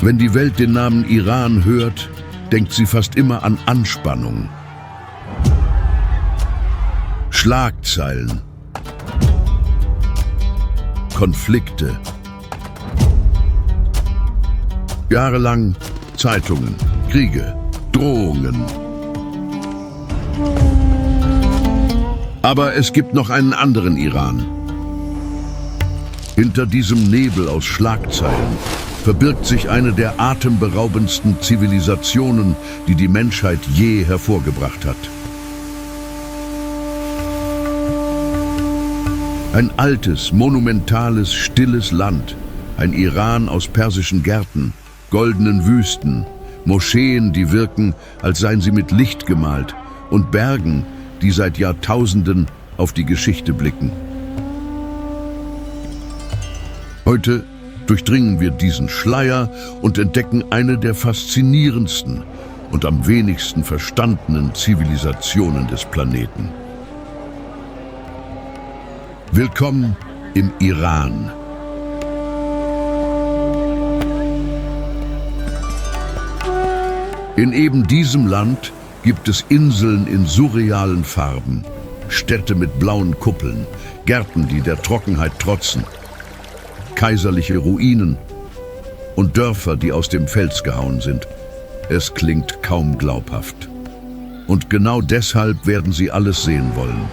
Wenn die Welt den Namen Iran hört, denkt sie fast immer an Anspannung. Schlagzeilen, Konflikte, jahrelang Zeitungen, Kriege, Drohungen. Aber es gibt noch einen anderen Iran. Hinter diesem Nebel aus Schlagzeilen verbirgt sich eine der atemberaubendsten Zivilisationen, die die Menschheit je hervorgebracht hat. Ein altes, monumentales, stilles Land, ein Iran aus persischen Gärten, goldenen Wüsten, Moscheen, die wirken, als seien sie mit Licht gemalt, und Bergen, die seit Jahrtausenden auf die Geschichte blicken. Heute durchdringen wir diesen Schleier und entdecken eine der faszinierendsten und am wenigsten verstandenen Zivilisationen des Planeten. Willkommen im Iran. In eben diesem Land gibt es Inseln in surrealen Farben, Städte mit blauen Kuppeln, Gärten, die der Trockenheit trotzen, kaiserliche Ruinen und Dörfer, die aus dem Fels gehauen sind. Es klingt kaum glaubhaft. Und genau deshalb werden Sie alles sehen wollen.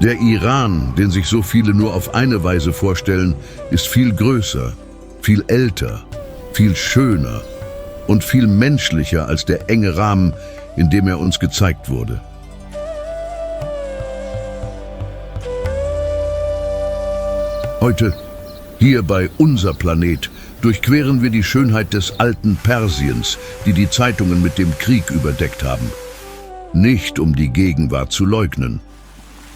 Der Iran, den sich so viele nur auf eine Weise vorstellen, ist viel größer, viel älter, viel schöner und viel menschlicher als der enge Rahmen, in dem er uns gezeigt wurde. Heute, hier bei Unser Planet, durchqueren wir die Schönheit des alten Persiens, die die Zeitungen mit dem Krieg überdeckt haben. Nicht um die Gegenwart zu leugnen,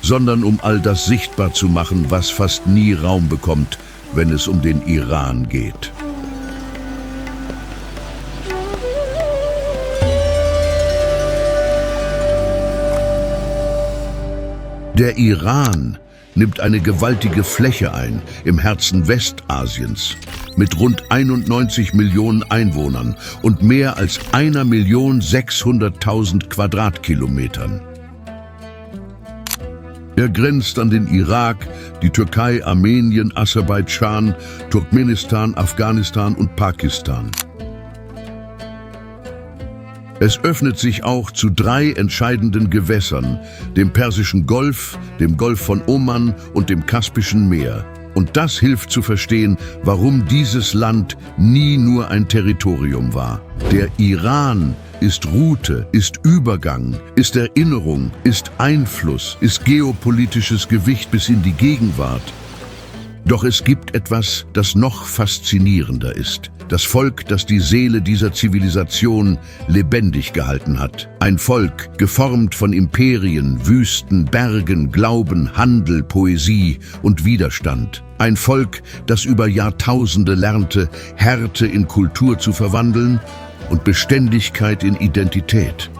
sondern um all das sichtbar zu machen, was fast nie Raum bekommt, wenn es um den Iran geht. Der Iran nimmt eine gewaltige Fläche ein im Herzen Westasiens mit rund 91 Millionen Einwohnern und mehr als 1.600.000 Quadratkilometern. Er grenzt an den Irak, die Türkei, Armenien, Aserbaidschan, Turkmenistan, Afghanistan und Pakistan. Es öffnet sich auch zu 3 entscheidenden Gewässern, dem Persischen Golf, dem Golf von Oman und dem Kaspischen Meer. Und das hilft zu verstehen, warum dieses Land nie nur ein Territorium war. Der Iran ist Route, ist Übergang, ist Erinnerung, ist Einfluss, ist geopolitisches Gewicht bis in die Gegenwart. Doch es gibt etwas, das noch faszinierender ist. Das Volk, das die Seele dieser Zivilisation lebendig gehalten hat. Ein Volk, geformt von Imperien, Wüsten, Bergen, Glauben, Handel, Poesie und Widerstand. Ein Volk, das über Jahrtausende lernte, Härte in Kultur zu verwandeln und Beständigkeit in Identität.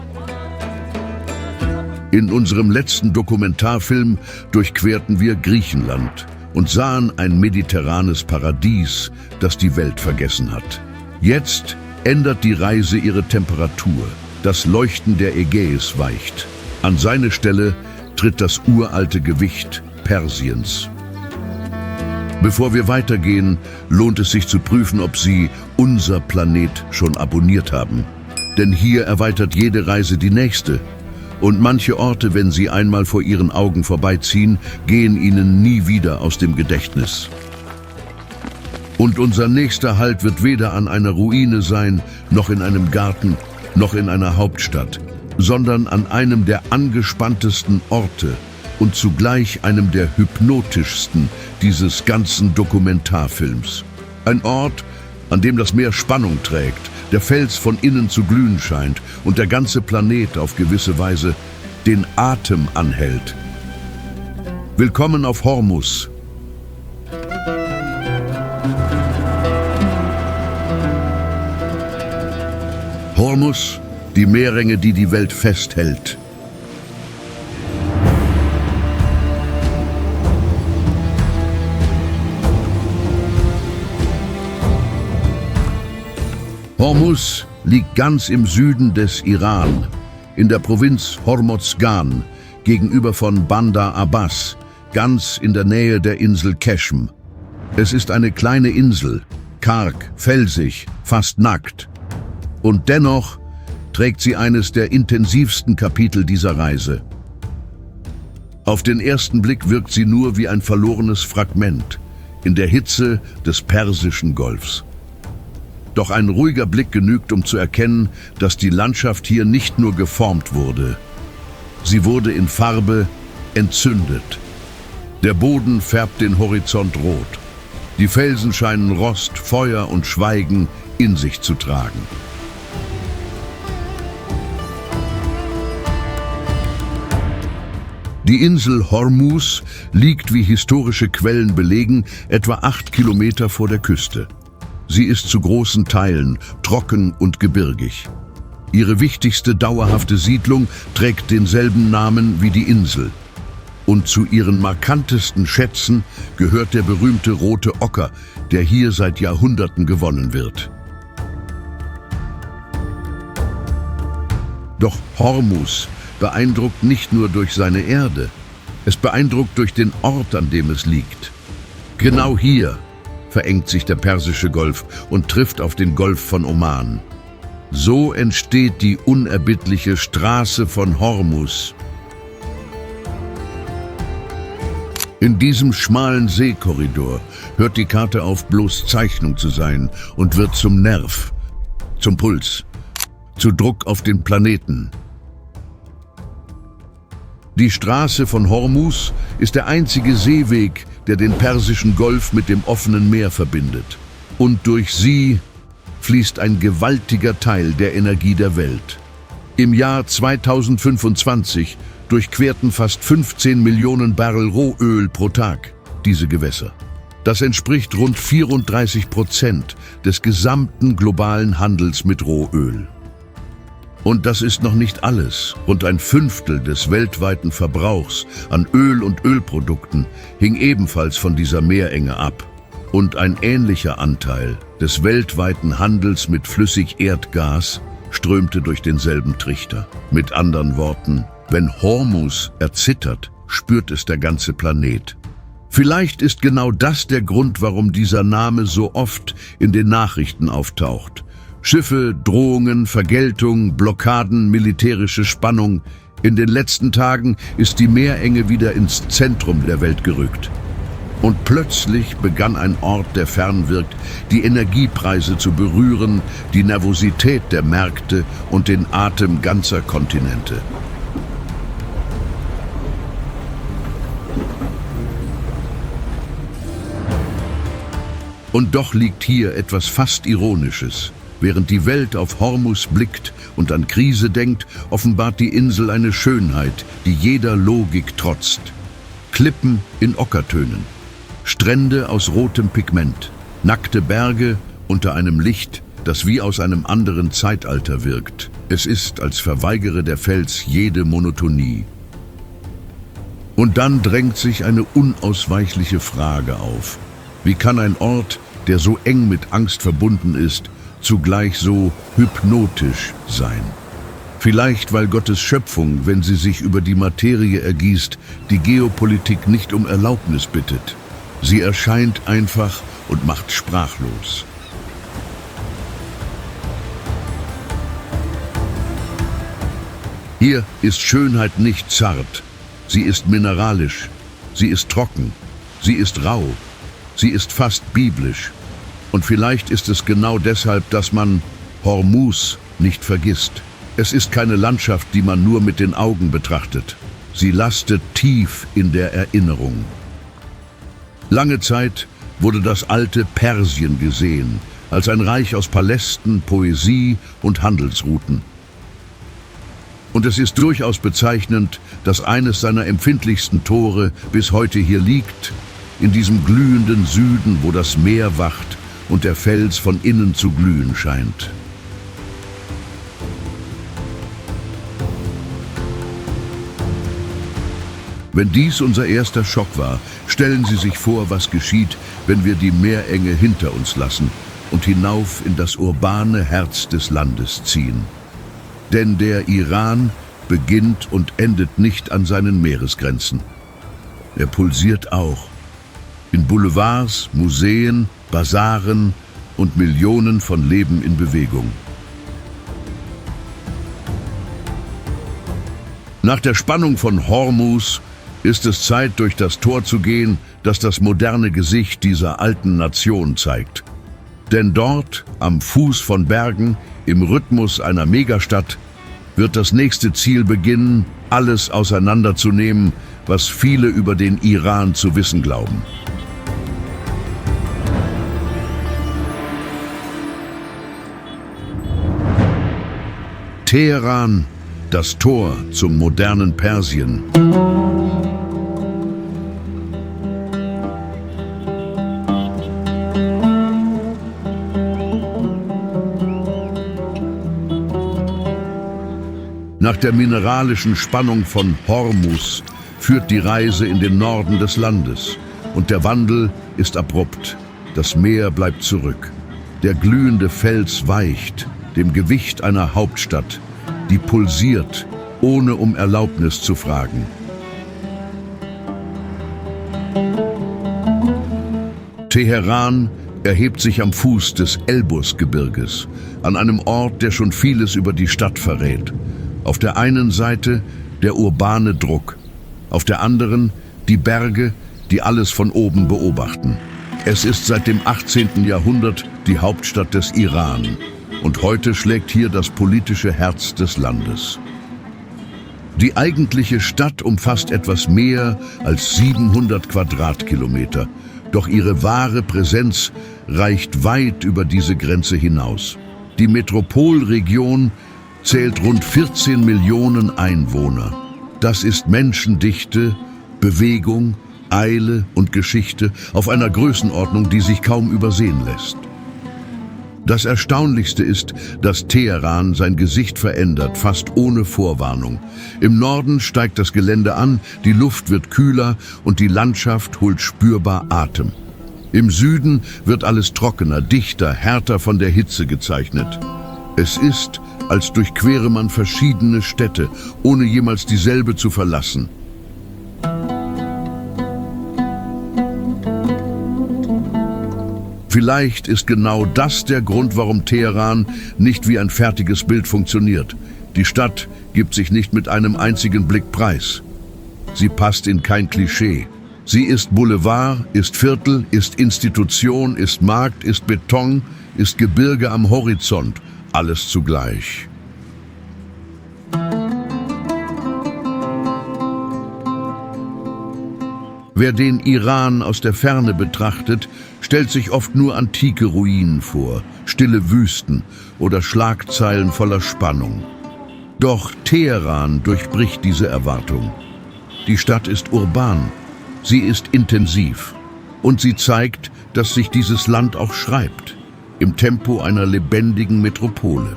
In unserem letzten Dokumentarfilm durchquerten wir Griechenland und sahen ein mediterranes Paradies, das die Welt vergessen hat. Jetzt ändert die Reise ihre Temperatur. Das Leuchten der Ägäis weicht. An seine Stelle tritt das uralte Gewicht Persiens. Bevor wir weitergehen, lohnt es sich zu prüfen, ob Sie Unser Planet schon abonniert haben. Denn hier erweitert jede Reise die nächste. Und manche Orte, wenn sie einmal vor Ihren Augen vorbeiziehen, gehen Ihnen nie wieder aus dem Gedächtnis. Und unser nächster Halt wird weder an einer Ruine sein, noch in einem Garten, noch in einer Hauptstadt, sondern an einem der angespanntesten Orte und zugleich einem der hypnotischsten dieses ganzen Dokumentarfilms. Ein Ort, an dem das Meer Spannung trägt, der Fels von innen zu glühen scheint und der ganze Planet auf gewisse Weise den Atem anhält. Willkommen auf Hormuz. Hormuz, die Meerenge, die die Welt festhält. Hormuz liegt ganz im Süden des Iran, in der Provinz Hormozgan, gegenüber von Bandar Abbas, ganz in der Nähe der Insel Keshm. Es ist eine kleine Insel, karg, felsig, fast nackt. Und dennoch trägt sie eines der intensivsten Kapitel dieser Reise. Auf den ersten Blick wirkt sie nur wie ein verlorenes Fragment in der Hitze des Persischen Golfs. Doch ein ruhiger Blick genügt, um zu erkennen, dass die Landschaft hier nicht nur geformt wurde. Sie wurde in Farbe entzündet. Der Boden färbt den Horizont rot. Die Felsen scheinen Rost, Feuer und Schweigen in sich zu tragen. Die Insel Hormuz liegt, wie historische Quellen belegen, etwa 8 Kilometer vor der Küste. Sie ist zu großen Teilen trocken und gebirgig. Ihre wichtigste dauerhafte Siedlung trägt denselben Namen wie die Insel. Und zu ihren markantesten Schätzen gehört der berühmte rote Ocker, der hier seit Jahrhunderten gewonnen wird. Doch Hormuz beeindruckt nicht nur durch seine Erde, es beeindruckt durch den Ort, an dem es liegt. Genau hier verengt sich der Persische Golf und trifft auf den Golf von Oman. So entsteht die unerbittliche Straße von Hormuz. In diesem schmalen Seekorridor hört die Karte auf, bloß Zeichnung zu sein und wird zum Nerv, zum Puls, zu Druck auf den Planeten. Die Straße von Hormuz ist der einzige Seeweg, der den Persischen Golf mit dem offenen Meer verbindet. Und durch sie fließt ein gewaltiger Teil der Energie der Welt. Im Jahr 2025 durchquerten fast 15 Millionen Barrel Rohöl pro Tag diese Gewässer. Das entspricht rund 34% des gesamten globalen Handels mit Rohöl. Und das ist noch nicht alles. Rund ein Fünftel des weltweiten Verbrauchs an Öl und Ölprodukten hing ebenfalls von dieser Meerenge ab. Und ein ähnlicher Anteil des weltweiten Handels mit Flüssigerdgas strömte durch denselben Trichter. Mit anderen Worten, wenn Hormuz erzittert, spürt es der ganze Planet. Vielleicht ist genau das der Grund, warum dieser Name so oft in den Nachrichten auftaucht. Schiffe, Drohungen, Vergeltung, Blockaden, militärische Spannung. In den letzten Tagen ist die Meerenge wieder ins Zentrum der Welt gerückt. Und plötzlich begann ein Ort, der fern wirkt, die Energiepreise zu berühren, die Nervosität der Märkte und den Atem ganzer Kontinente. Und doch liegt hier etwas fast Ironisches. Während die Welt auf Hormuz blickt und an Krise denkt, offenbart die Insel eine Schönheit, die jeder Logik trotzt. Klippen in Ockertönen, Strände aus rotem Pigment, nackte Berge unter einem Licht, das wie aus einem anderen Zeitalter wirkt. Es ist, als verweigere der Fels jede Monotonie. Und dann drängt sich eine unausweichliche Frage auf. Wie kann ein Ort, der so eng mit Angst verbunden ist, zugleich so hypnotisch sein? Vielleicht, weil Gottes Schöpfung, wenn sie sich über die Materie ergießt, die Geopolitik nicht um Erlaubnis bittet. Sie erscheint einfach und macht sprachlos. Hier ist Schönheit nicht zart, sie ist mineralisch, sie ist trocken, sie ist rau, sie ist fast biblisch. Und vielleicht ist es genau deshalb, dass man Hormuz nicht vergisst. Es ist keine Landschaft, die man nur mit den Augen betrachtet. Sie lastet tief in der Erinnerung. Lange Zeit wurde das alte Persien gesehen, als ein Reich aus Palästen, Poesie und Handelsrouten. Und es ist durchaus bezeichnend, dass eines seiner empfindlichsten Tore bis heute hier liegt, in diesem glühenden Süden, wo das Meer wacht und der Fels von innen zu glühen scheint. Wenn dies unser erster Schock war, stellen Sie sich vor, was geschieht, wenn wir die Meerenge hinter uns lassen und hinauf in das urbane Herz des Landes ziehen. Denn der Iran beginnt und endet nicht an seinen Meeresgrenzen. Er pulsiert auch. In Boulevards, Museen, Basaren und Millionen von Leben in Bewegung. Nach der Spannung von Hormuz ist es Zeit, durch das Tor zu gehen, das das moderne Gesicht dieser alten Nation zeigt. Denn dort, am Fuß von Bergen, im Rhythmus einer Megastadt, wird das nächste Ziel beginnen, alles auseinanderzunehmen, was viele über den Iran zu wissen glauben. Teheran, das Tor zum modernen Persien. Nach der mineralischen Spannung von Hormuz führt die Reise in den Norden des Landes und der Wandel ist abrupt. Das Meer bleibt zurück. Der glühende Fels weicht dem Gewicht einer Hauptstadt, die pulsiert, ohne um Erlaubnis zu fragen. Teheran erhebt sich am Fuß des Elbusgebirges, an einem Ort, der schon vieles über die Stadt verrät. Auf der einen Seite der urbane Druck, auf der anderen die Berge, die alles von oben beobachten. Es ist seit dem 18. Jahrhundert die Hauptstadt des Iran und heute schlägt hier das politische Herz des Landes. Die eigentliche Stadt umfasst etwas mehr als 700 Quadratkilometer, doch ihre wahre Präsenz reicht weit über diese Grenze hinaus. Die Metropolregion zählt rund 14 Millionen Einwohner. Das ist Menschendichte, Bewegung, Eile und Geschichte auf einer Größenordnung, die sich kaum übersehen lässt. Das Erstaunlichste ist, dass Teheran sein Gesicht verändert, fast ohne Vorwarnung. Im Norden steigt das Gelände an, die Luft wird kühler und die Landschaft holt spürbar Atem. Im Süden wird alles trockener, dichter, härter von der Hitze gezeichnet. Es ist, als durchquere man verschiedene Städte, ohne jemals dieselbe zu verlassen. Vielleicht ist genau das der Grund, warum Teheran nicht wie ein fertiges Bild funktioniert. Die Stadt gibt sich nicht mit einem einzigen Blick preis. Sie passt in kein Klischee. Sie ist Boulevard, ist Viertel, ist Institution, ist Markt, ist Beton, ist Gebirge am Horizont. Alles zugleich. Wer den Iran aus der Ferne betrachtet, stellt sich oft nur antike Ruinen vor, stille Wüsten oder Schlagzeilen voller Spannung. Doch Teheran durchbricht diese Erwartung. Die Stadt ist urban, sie ist intensiv und sie zeigt, dass sich dieses Land auch schreibt, im Tempo einer lebendigen Metropole.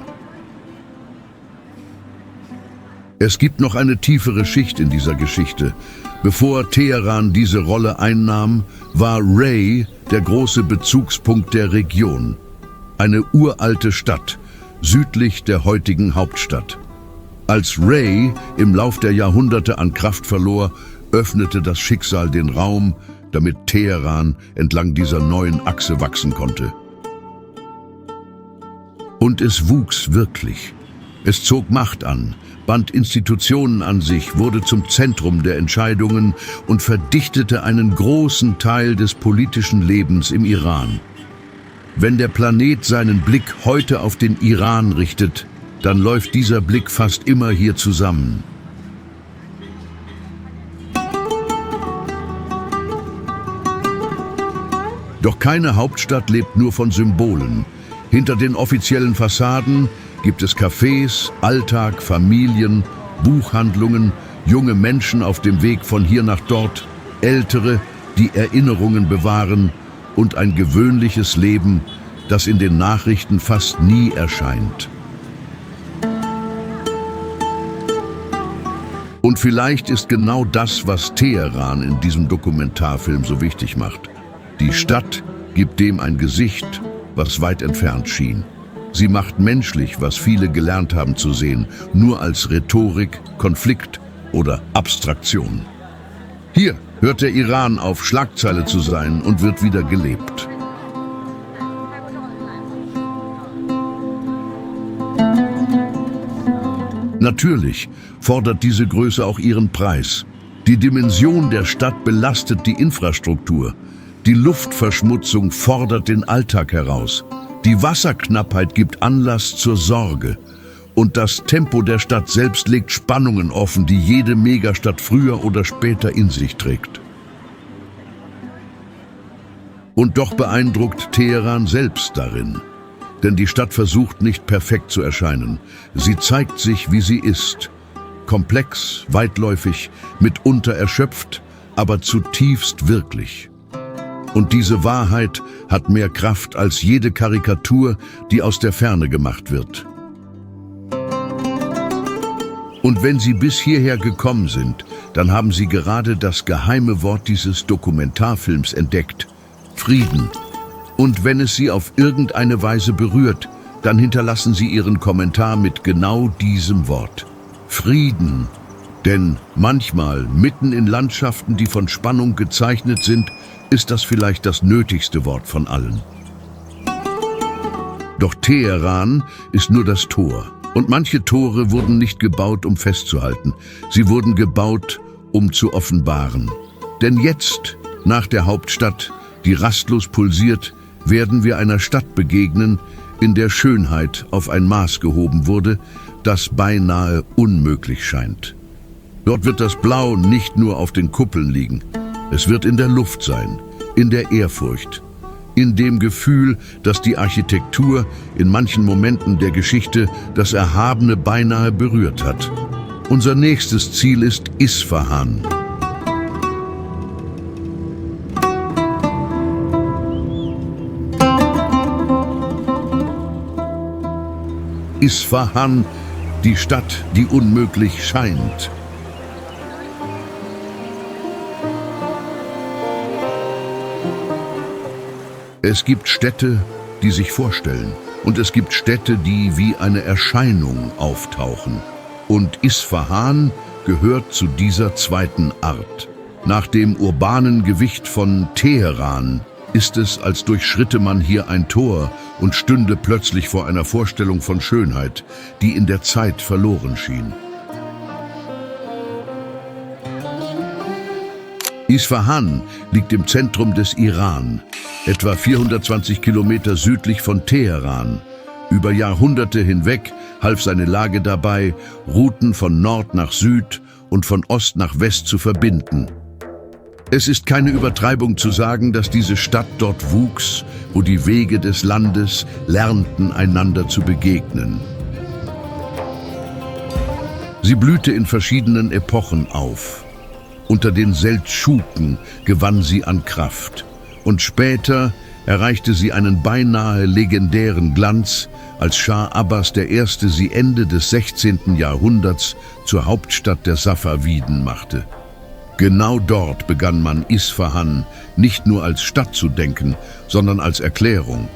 Es gibt noch eine tiefere Schicht in dieser Geschichte. Bevor Teheran diese Rolle einnahm, war Ray der große Bezugspunkt der Region. Eine uralte Stadt, südlich der heutigen Hauptstadt. Als Ray im Lauf der Jahrhunderte an Kraft verlor, öffnete das Schicksal den Raum, damit Teheran entlang dieser neuen Achse wachsen konnte. Und es wuchs wirklich. Es zog Macht an, band Institutionen an sich, wurde zum Zentrum der Entscheidungen und verdichtete einen großen Teil des politischen Lebens im Iran. Wenn der Planet seinen Blick heute auf den Iran richtet, dann läuft dieser Blick fast immer hier zusammen. Doch keine Hauptstadt lebt nur von Symbolen. Hinter den offiziellen Fassaden gibt es Cafés, Alltag, Familien, Buchhandlungen, junge Menschen auf dem Weg von hier nach dort, Ältere, die Erinnerungen bewahren und ein gewöhnliches Leben, das in den Nachrichten fast nie erscheint. Und vielleicht ist genau das, was Teheran in diesem Dokumentarfilm so wichtig macht. Die Stadt gibt dem ein Gesicht was weit entfernt schien. Sie macht menschlich, was viele gelernt haben zu sehen, nur als Rhetorik, Konflikt oder Abstraktion. Hier hört der Iran auf, Schlagzeile zu sein und wird wieder gelebt. Natürlich fordert diese Größe auch ihren Preis. Die Dimension der Stadt belastet die Infrastruktur. Die Luftverschmutzung fordert den Alltag heraus. Die Wasserknappheit gibt Anlass zur Sorge. Und das Tempo der Stadt selbst legt Spannungen offen, die jede Megastadt früher oder später in sich trägt. Und doch beeindruckt Teheran selbst darin. Denn die Stadt versucht nicht perfekt zu erscheinen. Sie zeigt sich, wie sie ist. Komplex, weitläufig, mitunter erschöpft, aber zutiefst wirklich. Und diese Wahrheit hat mehr Kraft als jede Karikatur, die aus der Ferne gemacht wird. Und wenn Sie bis hierher gekommen sind, dann haben Sie gerade das geheime Wort dieses Dokumentarfilms entdeckt: Frieden. Und wenn es Sie auf irgendeine Weise berührt, dann hinterlassen Sie Ihren Kommentar mit genau diesem Wort: Frieden. Denn manchmal, mitten in Landschaften, die von Spannung gezeichnet sind, ist das vielleicht das nötigste Wort von allen. Doch Teheran ist nur das Tor. Und manche Tore wurden nicht gebaut, um festzuhalten. Sie wurden gebaut, um zu offenbaren. Denn jetzt, nach der Hauptstadt, die rastlos pulsiert, werden wir einer Stadt begegnen, in der Schönheit auf ein Maß gehoben wurde, das beinahe unmöglich scheint. Dort wird das Blau nicht nur auf den Kuppeln liegen. Es wird in der Luft sein, in der Ehrfurcht, in dem Gefühl, dass die Architektur in manchen Momenten der Geschichte das Erhabene beinahe berührt hat. Unser nächstes Ziel ist Isfahan. Isfahan, die Stadt, die unmöglich scheint. Es gibt Städte, die sich vorstellen, und es gibt Städte, die wie eine Erscheinung auftauchen. Und Isfahan gehört zu dieser zweiten Art. Nach dem urbanen Gewicht von Teheran ist es, als durchschritte man hier ein Tor und stünde plötzlich vor einer Vorstellung von Schönheit, die in der Zeit verloren schien. Isfahan liegt im Zentrum des Iran, etwa 420 Kilometer südlich von Teheran. Über Jahrhunderte hinweg half seine Lage dabei, Routen von Nord nach Süd und von Ost nach West zu verbinden. Es ist keine Übertreibung zu sagen, dass diese Stadt dort wuchs, wo die Wege des Landes lernten, einander zu begegnen. Sie blühte in verschiedenen Epochen auf. Unter den Seldschuken gewann sie an Kraft. Und später erreichte sie einen beinahe legendären Glanz, als Schah Abbas I. sie Ende des 16. Jahrhunderts zur Hauptstadt der Safawiden machte. Genau dort begann man Isfahan nicht nur als Stadt zu denken, sondern als Erklärung.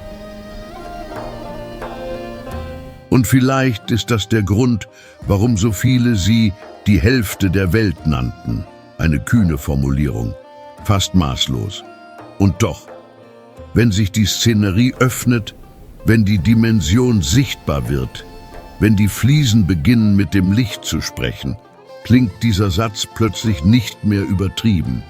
Und vielleicht ist das der Grund, warum so viele sie die Hälfte der Welt nannten. Eine kühne Formulierung, fast maßlos. Und doch, wenn sich die Szenerie öffnet, wenn die Dimension sichtbar wird, wenn die Fliesen beginnen mit dem Licht zu sprechen, klingt dieser Satz plötzlich nicht mehr übertrieben.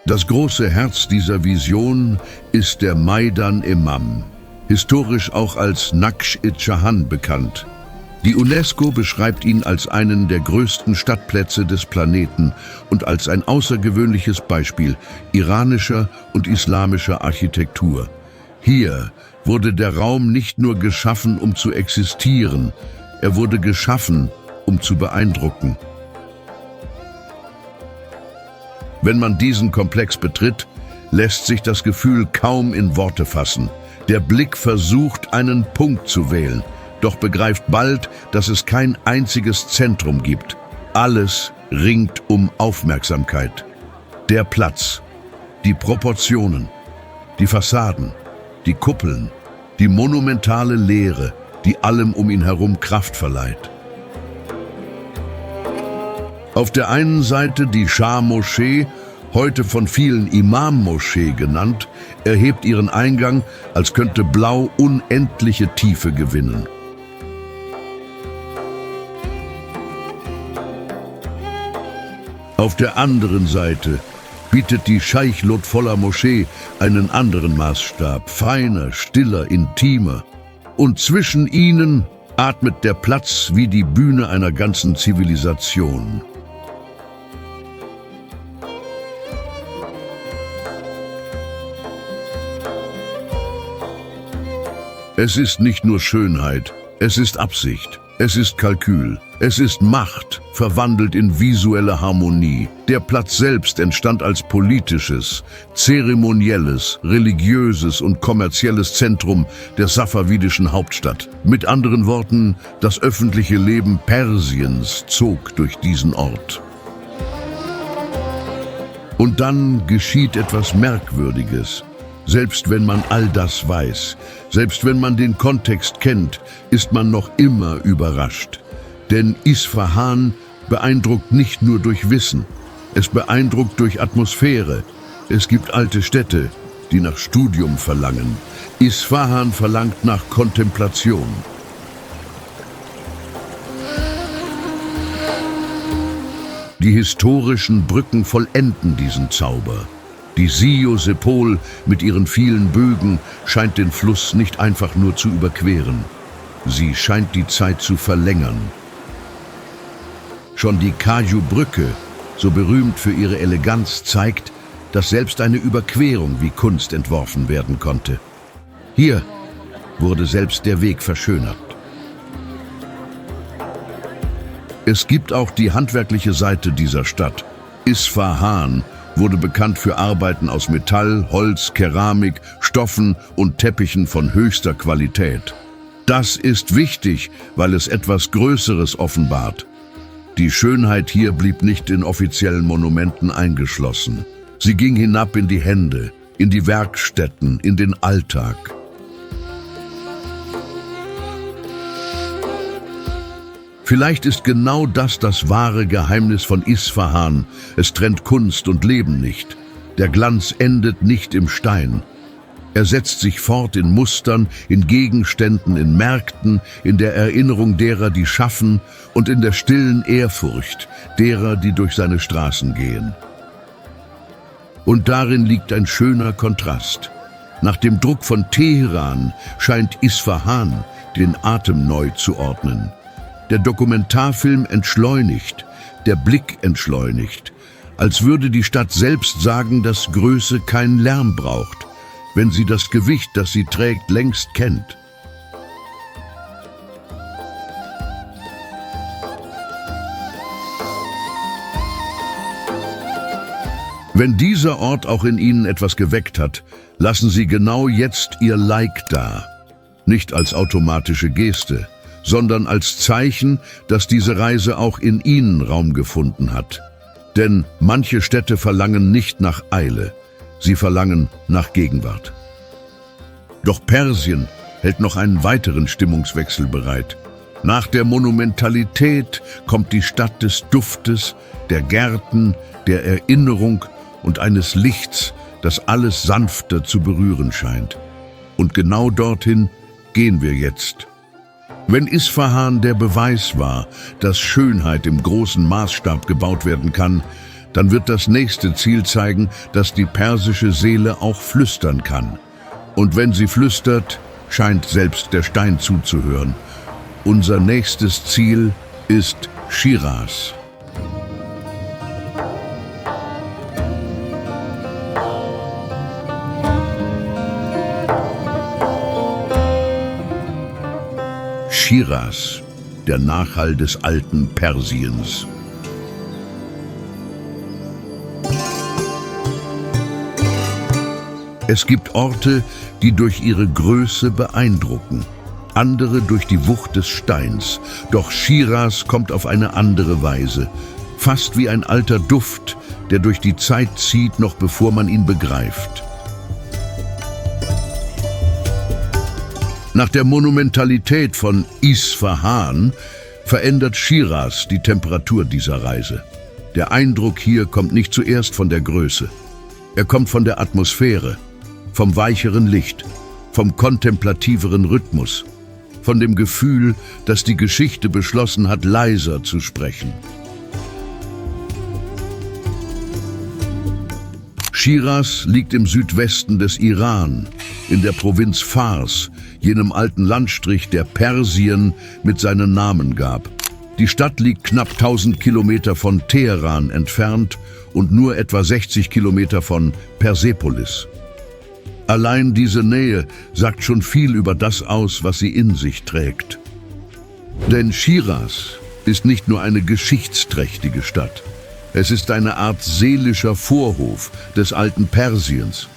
Das große Herz dieser Vision ist der Maidan Imam, historisch auch als Naqsh-e-Jahan bekannt. Die UNESCO beschreibt ihn als einen der größten Stadtplätze des Planeten und als ein außergewöhnliches Beispiel iranischer und islamischer Architektur. Hier wurde der Raum nicht nur geschaffen, um zu existieren, er wurde geschaffen, um zu beeindrucken. Wenn man diesen Komplex betritt, lässt sich das Gefühl kaum in Worte fassen. Der Blick versucht, einen Punkt zu wählen, doch begreift bald, dass es kein einziges Zentrum gibt. Alles ringt um Aufmerksamkeit. Der Platz. Die Proportionen, die Fassaden, die Kuppeln, die monumentale Leere, die allem um ihn herum Kraft verleiht. Auf der einen Seite die Schah-Moschee, heute von vielen Imam-Moschee genannt, erhebt ihren Eingang, als könnte Blau unendliche Tiefe gewinnen. Auf der anderen Seite bietet die Scheich Lotfoller Moschee einen anderen Maßstab, feiner, stiller, intimer. Und zwischen ihnen atmet der Platz wie die Bühne einer ganzen Zivilisation. Es ist nicht nur Schönheit, es ist Absicht, es ist Kalkül, es ist Macht, verwandelt in visuelle Harmonie. Der Platz selbst entstand als politisches, zeremonielles, religiöses und kommerzielles Zentrum der safavidischen Hauptstadt. Mit anderen Worten, das öffentliche Leben Persiens zog durch diesen Ort. Und dann geschieht etwas Merkwürdiges. Selbst wenn man all das weiß, selbst wenn man den Kontext kennt, ist man noch immer überrascht. Denn Isfahan beeindruckt nicht nur durch Wissen, es beeindruckt durch Atmosphäre. Es gibt alte Städte, die nach Studium verlangen. Isfahan verlangt nach Kontemplation. Die historischen Brücken vollenden diesen Zauber. Die Sio Sepol mit ihren vielen Bögen scheint den Fluss nicht einfach nur zu überqueren. Sie scheint die Zeit zu verlängern. Schon die Kaju-Brücke, so berühmt für ihre Eleganz, zeigt, dass selbst eine Überquerung wie Kunst entworfen werden konnte. Hier wurde selbst der Weg verschönert. Es gibt auch die handwerkliche Seite dieser Stadt. Isfahan wurde bekannt für Arbeiten aus Metall, Holz, Keramik, Stoffen und Teppichen von höchster Qualität. Das ist wichtig, weil es etwas Größeres offenbart. Die Schönheit hier blieb nicht in offiziellen Monumenten eingeschlossen. Sie ging hinab in die Hände, in die Werkstätten, in den Alltag. Vielleicht ist genau das wahre Geheimnis von Isfahan. Es trennt Kunst und Leben nicht. Der Glanz endet nicht im Stein. Er setzt sich fort in Mustern, in Gegenständen, in Märkten, in der Erinnerung derer, die schaffen, und in der stillen Ehrfurcht derer, die durch seine Straßen gehen. Und darin liegt ein schöner Kontrast. Nach dem Druck von Teheran scheint Isfahan den Atem neu zu ordnen. Der Dokumentarfilm entschleunigt, der Blick entschleunigt, als würde die Stadt selbst sagen, dass Größe keinen Lärm braucht, wenn sie das Gewicht, das sie trägt, längst kennt. Wenn dieser Ort auch in Ihnen etwas geweckt hat, lassen Sie genau jetzt Ihr Like da. Nicht als automatische Geste, sondern als Zeichen, dass diese Reise auch in Ihnen Raum gefunden hat. Denn manche Städte verlangen nicht nach Eile, sie verlangen nach Gegenwart. Doch Persien hält noch einen weiteren Stimmungswechsel bereit. Nach der Monumentalität kommt die Stadt des Duftes, der Gärten, der Erinnerung und eines Lichts, das alles sanfter zu berühren scheint. Und genau dorthin gehen wir jetzt. Wenn Isfahan der Beweis war, dass Schönheit im großen Maßstab gebaut werden kann, dann wird das nächste Ziel zeigen, dass die persische Seele auch flüstern kann. Und wenn sie flüstert, scheint selbst der Stein zuzuhören. Unser nächstes Ziel ist Schiras. Schiras, der Nachhall des alten Persiens. Es gibt Orte, die durch ihre Größe beeindrucken, andere durch die Wucht des Steins. Doch Schiras kommt auf eine andere Weise, fast wie ein alter Duft, der durch die Zeit zieht, noch bevor man ihn begreift. Nach der Monumentalität von Isfahan verändert Schiras die Temperatur dieser Reise. Der Eindruck hier kommt nicht zuerst von der Größe. Er kommt von der Atmosphäre, vom weicheren Licht, vom kontemplativeren Rhythmus, von dem Gefühl, dass die Geschichte beschlossen hat, leiser zu sprechen. Schiras liegt im Südwesten des Iran, in der Provinz Fars, jenem alten Landstrich, der Persien mit seinem Namen gab. Die Stadt liegt knapp 1000 Kilometer von Teheran entfernt und nur etwa 60 Kilometer von Persepolis. Allein diese Nähe sagt schon viel über das aus, was sie in sich trägt. Denn Schiras ist nicht nur eine geschichtsträchtige Stadt. Es ist eine Art seelischer Vorhof des alten Persiens.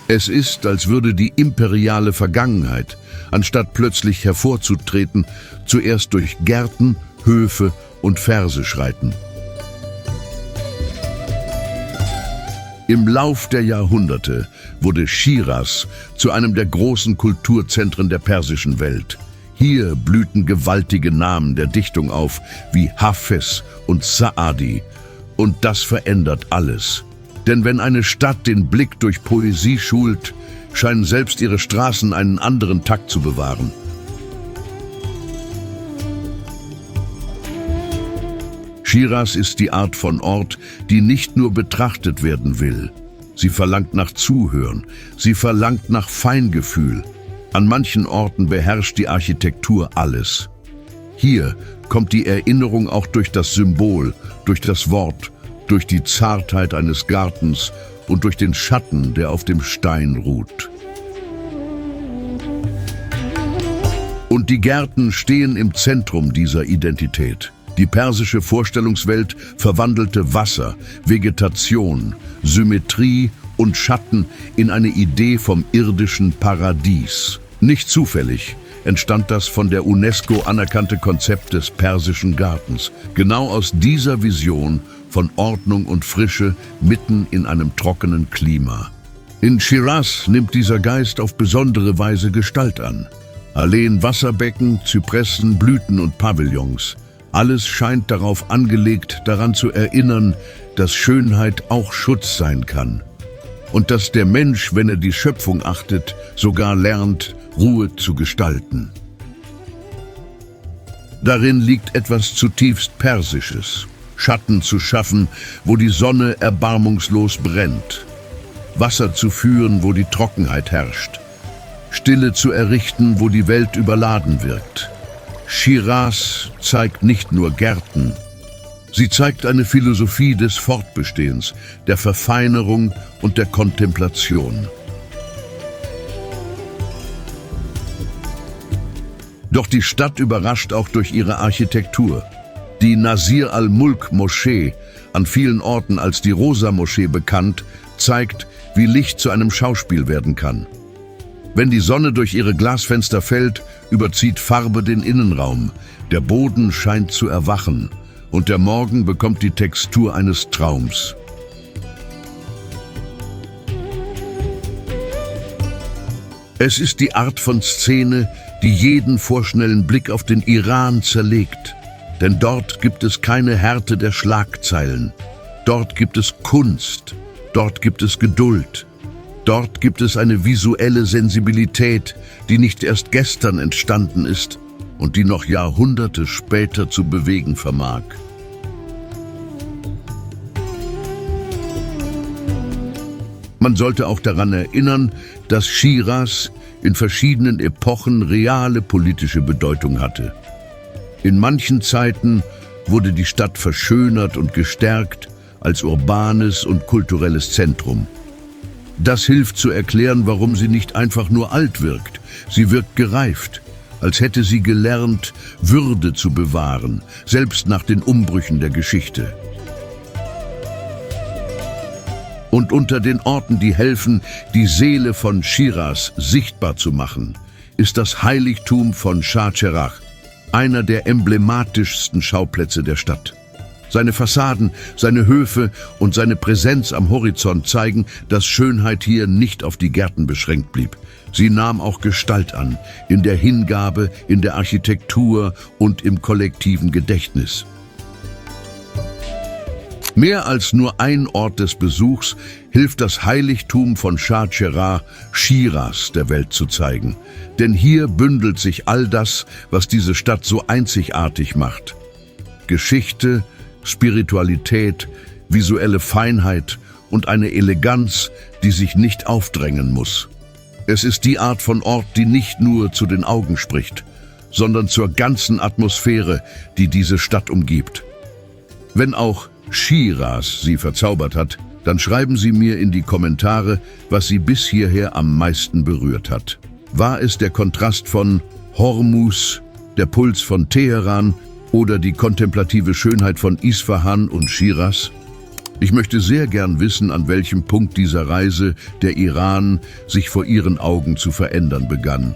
Es ist, als würde die imperiale Vergangenheit, anstatt plötzlich hervorzutreten, zuerst durch Gärten, Höfe und Verse schreiten. Im Lauf der Jahrhunderte wurde Schiras zu einem der großen Kulturzentren der persischen Welt. Hier blühten gewaltige Namen der Dichtung auf, wie Hafez und Saadi. Und das verändert alles. Denn wenn eine Stadt den Blick durch Poesie schult, scheinen selbst ihre Straßen einen anderen Takt zu bewahren. Schiras ist die Art von Ort, die nicht nur betrachtet werden will. Sie verlangt nach Zuhören, sie verlangt nach Feingefühl. An manchen Orten beherrscht die Architektur alles. Hier kommt die Erinnerung auch durch das Symbol, durch das Wort, durch die Zartheit eines Gartens und durch den Schatten, der auf dem Stein ruht. Und die Gärten stehen im Zentrum dieser Identität. Die persische Vorstellungswelt verwandelte Wasser, Vegetation, Symmetrie und Schatten in eine Idee vom irdischen Paradies. Nicht zufällig entstand das von der UNESCO anerkannte Konzept des persischen Gartens. Genau aus dieser Vision von Ordnung und Frische mitten in einem trockenen Klima. In Schiras nimmt dieser Geist auf besondere Weise Gestalt an. Alleen, Wasserbecken, Zypressen, Blüten und Pavillons. Alles scheint darauf angelegt, daran zu erinnern, dass Schönheit auch Schutz sein kann. Und dass der Mensch, wenn er die Schöpfung achtet, sogar lernt, Ruhe zu gestalten. Darin liegt etwas zutiefst Persisches. Schatten zu schaffen, wo die Sonne erbarmungslos brennt. Wasser zu führen, wo die Trockenheit herrscht. Stille zu errichten, wo die Welt überladen wirkt. Schiras zeigt nicht nur Gärten. Sie zeigt eine Philosophie des Fortbestehens, der Verfeinerung und der Kontemplation. Doch die Stadt überrascht auch durch ihre Architektur. Die Nasir al-Mulk-Moschee, an vielen Orten als die Rosa-Moschee bekannt, zeigt, wie Licht zu einem Schauspiel werden kann. Wenn die Sonne durch ihre Glasfenster fällt, überzieht Farbe den Innenraum. Der Boden scheint zu erwachen und der Morgen bekommt die Textur eines Traums. Es ist die Art von Szene, die jeden vorschnellen Blick auf den Iran zerlegt. Denn dort gibt es keine Härte der Schlagzeilen. Dort gibt es Kunst. Dort gibt es Geduld. Dort gibt es eine visuelle Sensibilität, die nicht erst gestern entstanden ist und die noch Jahrhunderte später zu bewegen vermag. Man sollte auch daran erinnern, dass Schiras in verschiedenen Epochen reale politische Bedeutung hatte. In manchen Zeiten wurde die Stadt verschönert und gestärkt als urbanes und kulturelles Zentrum. Das hilft zu erklären, warum sie nicht einfach nur alt wirkt. Sie wirkt gereift, als hätte sie gelernt, Würde zu bewahren, selbst nach den Umbrüchen der Geschichte. Und unter den Orten, die helfen, die Seele von Schiras sichtbar zu machen, ist das Heiligtum von Schah Cheragh, einer der emblematischsten Schauplätze der Stadt. Seine Fassaden, seine Höfe und seine Präsenz am Horizont zeigen, dass Schönheit hier nicht auf die Gärten beschränkt blieb. Sie nahm auch Gestalt an, in der Hingabe, in der Architektur und im kollektiven Gedächtnis. Mehr als nur ein Ort des Besuchs hilft das Heiligtum von Schah Cheragh, Schiras, der Welt zu zeigen. Denn hier bündelt sich all das, was diese Stadt so einzigartig macht. Geschichte, Spiritualität, visuelle Feinheit und eine Eleganz, die sich nicht aufdrängen muss. Es ist die Art von Ort, die nicht nur zu den Augen spricht, sondern zur ganzen Atmosphäre, die diese Stadt umgibt. Wenn auch Schiras Sie verzaubert hat, dann schreiben Sie mir in die Kommentare, was Sie bis hierher am meisten berührt hat. War es der Kontrast von Hormuz, der Puls von Teheran oder die kontemplative Schönheit von Isfahan und Schiras? Ich möchte sehr gern wissen, an welchem Punkt dieser Reise der Iran sich vor Ihren Augen zu verändern begann.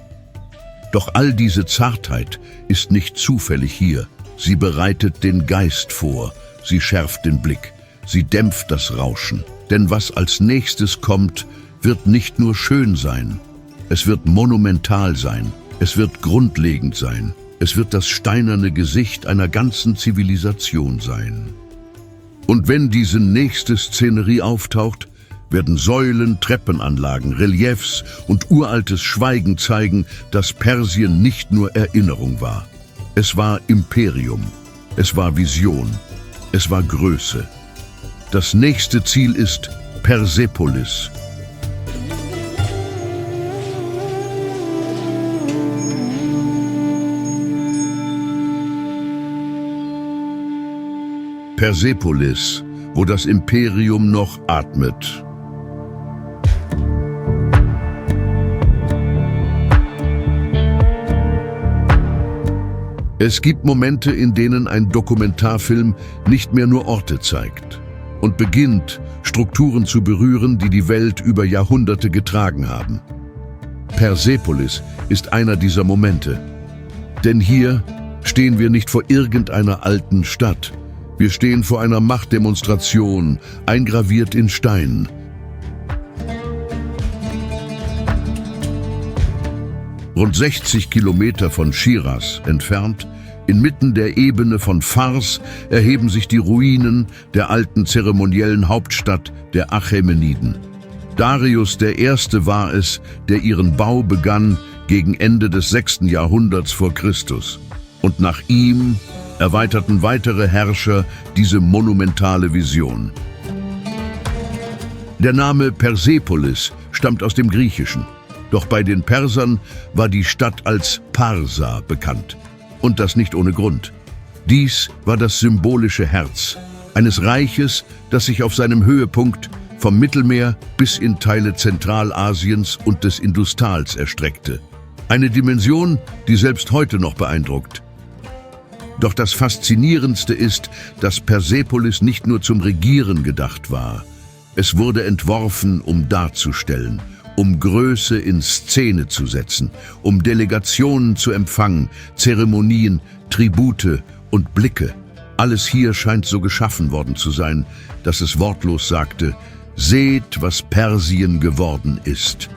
Doch all diese Zartheit ist nicht zufällig hier. Sie bereitet den Geist vor. Sie schärft den Blick, sie dämpft das Rauschen. Denn was als nächstes kommt, wird nicht nur schön sein. Es wird monumental sein, es wird grundlegend sein. Es wird das steinerne Gesicht einer ganzen Zivilisation sein. Und wenn diese nächste Szenerie auftaucht, werden Säulen, Treppenanlagen, Reliefs und uraltes Schweigen zeigen, dass Persien nicht nur Erinnerung war. Es war Imperium, es war Vision. Es war Größe. Das nächste Ziel ist Persepolis. Persepolis, wo das Imperium noch atmet. Es gibt Momente, in denen ein Dokumentarfilm nicht mehr nur Orte zeigt und beginnt, Strukturen zu berühren, die die Welt über Jahrhunderte getragen haben. Persepolis ist einer dieser Momente. Denn hier stehen wir nicht vor irgendeiner alten Stadt. Wir stehen vor einer Machtdemonstration, eingraviert in Stein. Rund 60 Kilometer von Schiras entfernt, inmitten der Ebene von Fars, erheben sich die Ruinen der alten zeremoniellen Hauptstadt der Achämeniden. Darius I. war es, der ihren Bau begann gegen Ende des 6. Jahrhunderts vor Christus. Und nach ihm erweiterten weitere Herrscher diese monumentale Vision. Der Name Persepolis stammt aus dem Griechischen. Doch bei den Persern war die Stadt als Parsa bekannt. Und das nicht ohne Grund. Dies war das symbolische Herz eines Reiches, das sich auf seinem Höhepunkt vom Mittelmeer bis in Teile Zentralasiens und des Industals erstreckte. Eine Dimension, die selbst heute noch beeindruckt. Doch das Faszinierendste ist, dass Persepolis nicht nur zum Regieren gedacht war. Es wurde entworfen, um darzustellen, um Größe in Szene zu setzen, um Delegationen zu empfangen, Zeremonien, Tribute und Blicke. Alles hier scheint so geschaffen worden zu sein, dass es wortlos sagte: Seht, was Persien geworden ist.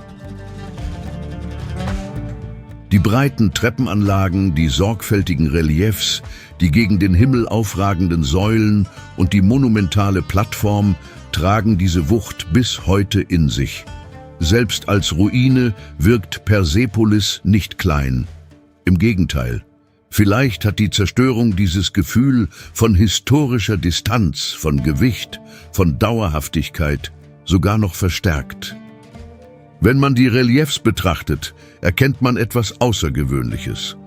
Die breiten Treppenanlagen, die sorgfältigen Reliefs, die gegen den Himmel aufragenden Säulen und die monumentale Plattform tragen diese Wucht bis heute in sich. Selbst als Ruine wirkt Persepolis nicht klein. Im Gegenteil, vielleicht hat die Zerstörung dieses Gefühl von historischer Distanz, von Gewicht, von Dauerhaftigkeit sogar noch verstärkt. Wenn man die Reliefs betrachtet, erkennt man etwas Außergewöhnliches.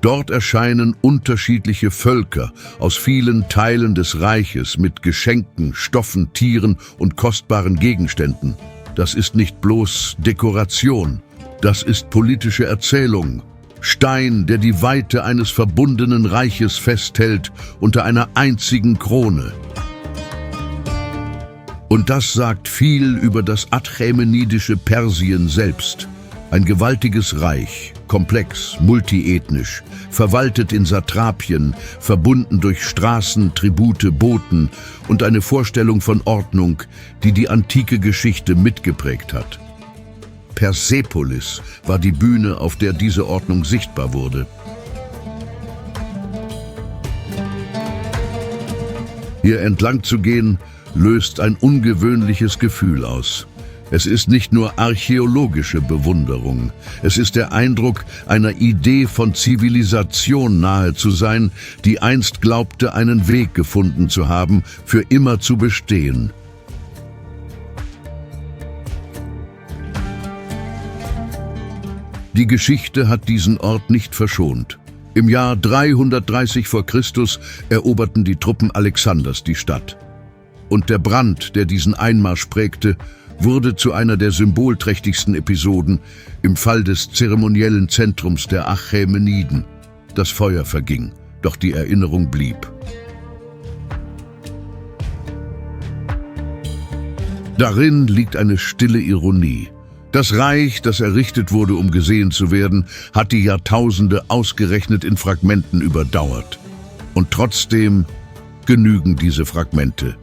Dort erscheinen unterschiedliche Völker aus vielen Teilen des Reiches mit Geschenken, Stoffen, Tieren und kostbaren Gegenständen. Das ist nicht bloß Dekoration, das ist politische Erzählung. Stein, der die Weite eines verbundenen Reiches festhält unter einer einzigen Krone. Und das sagt viel über das achämenidische Persien selbst. Ein gewaltiges Reich, komplex, multiethnisch, verwaltet in Satrapien, verbunden durch Straßen, Tribute, Boten und eine Vorstellung von Ordnung, die die antike Geschichte mitgeprägt hat. Persepolis war die Bühne, auf der diese Ordnung sichtbar wurde. Hier entlang zu gehen, löst ein ungewöhnliches Gefühl aus. Es ist nicht nur archäologische Bewunderung, es ist der Eindruck, einer Idee von Zivilisation nahe zu sein, die einst glaubte, einen Weg gefunden zu haben, für immer zu bestehen. Die Geschichte hat diesen Ort nicht verschont. Im Jahr 330 vor Christus eroberten die Truppen Alexanders die Stadt. Und der Brand, der diesen Einmarsch prägte, wurde zu einer der symbolträchtigsten Episoden im Fall des zeremoniellen Zentrums der Achämeniden. Das Feuer verging, doch die Erinnerung blieb. Darin liegt eine stille Ironie. Das Reich, das errichtet wurde, um gesehen zu werden, hat die Jahrtausende ausgerechnet in Fragmenten überdauert. Und trotzdem genügen diese Fragmente.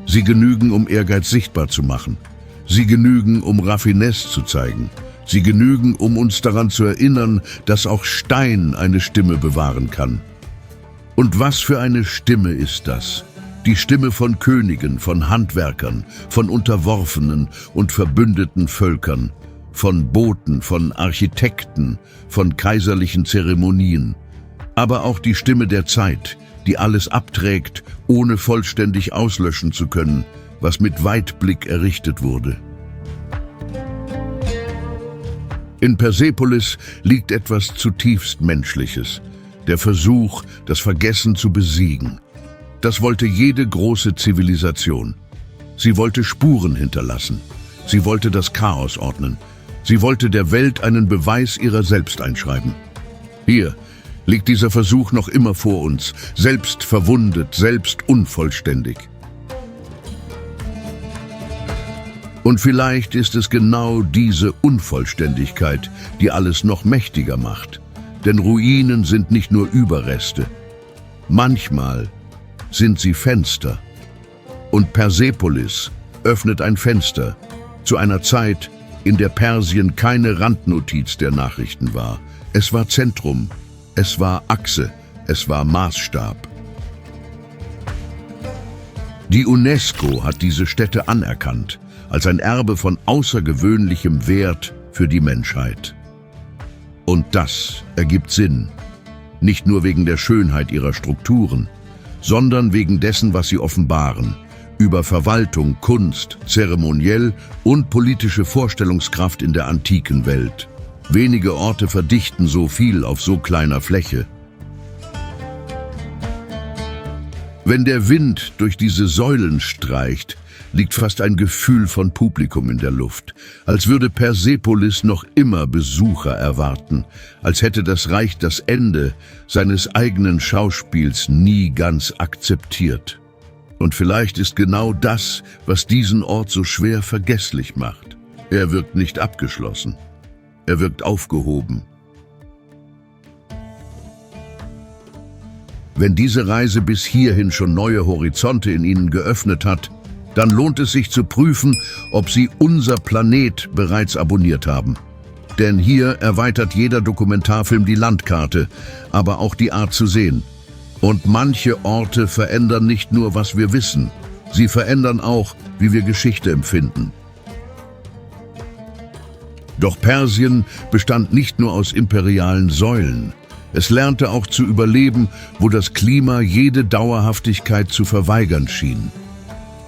Sie genügen, um Ehrgeiz sichtbar zu machen. Sie genügen, um Raffinesse zu zeigen. Sie genügen, um uns daran zu erinnern, dass auch Stein eine Stimme bewahren kann. Und was für eine Stimme ist das? Die Stimme von Königen, von Handwerkern, von unterworfenen und verbündeten Völkern, von Boten, von Architekten, von kaiserlichen Zeremonien. Aber auch die Stimme der Zeit, die alles abträgt, ohne vollständig auslöschen zu können, was mit Weitblick errichtet wurde. In Persepolis liegt etwas zutiefst Menschliches, der Versuch, das Vergessen zu besiegen. Das wollte jede große Zivilisation. Sie wollte Spuren hinterlassen. Sie wollte das Chaos ordnen. Sie wollte der Welt einen Beweis ihrer selbst einschreiben. Hier liegt dieser Versuch noch immer vor uns, selbst verwundet, selbst unvollständig. Und vielleicht ist es genau diese Unvollständigkeit, die alles noch mächtiger macht. Denn Ruinen sind nicht nur Überreste. Manchmal sind sie Fenster. Und Persepolis öffnet ein Fenster zu einer Zeit, in der Persien keine Randnotiz der Nachrichten war. Es war Zentrum, es war Achse, es war Maßstab. Die UNESCO hat diese Stätte anerkannt als ein Erbe von außergewöhnlichem Wert für die Menschheit. Und das ergibt Sinn, nicht nur wegen der Schönheit ihrer Strukturen, sondern wegen dessen, was sie offenbaren, über Verwaltung, Kunst, zeremoniell und politische Vorstellungskraft in der antiken Welt. Wenige Orte verdichten so viel auf so kleiner Fläche. Wenn der Wind durch diese Säulen streicht, liegt fast ein Gefühl von Publikum in der Luft, als würde Persepolis noch immer Besucher erwarten, als hätte das Reich das Ende seines eigenen Schauspiels nie ganz akzeptiert. Und vielleicht ist genau das, was diesen Ort so schwer vergesslich macht. Er wirkt nicht abgeschlossen. Er wirkt aufgehoben. Wenn diese Reise bis hierhin schon neue Horizonte in Ihnen geöffnet hat, dann lohnt es sich zu prüfen, ob Sie Unser Planet bereits abonniert haben. Denn hier erweitert jeder Dokumentarfilm die Landkarte, aber auch die Art zu sehen. Und manche Orte verändern nicht nur, was wir wissen, sie verändern auch, wie wir Geschichte empfinden. Doch Persien bestand nicht nur aus imperialen Säulen. Es lernte auch zu überleben, wo das Klima jede Dauerhaftigkeit zu verweigern schien.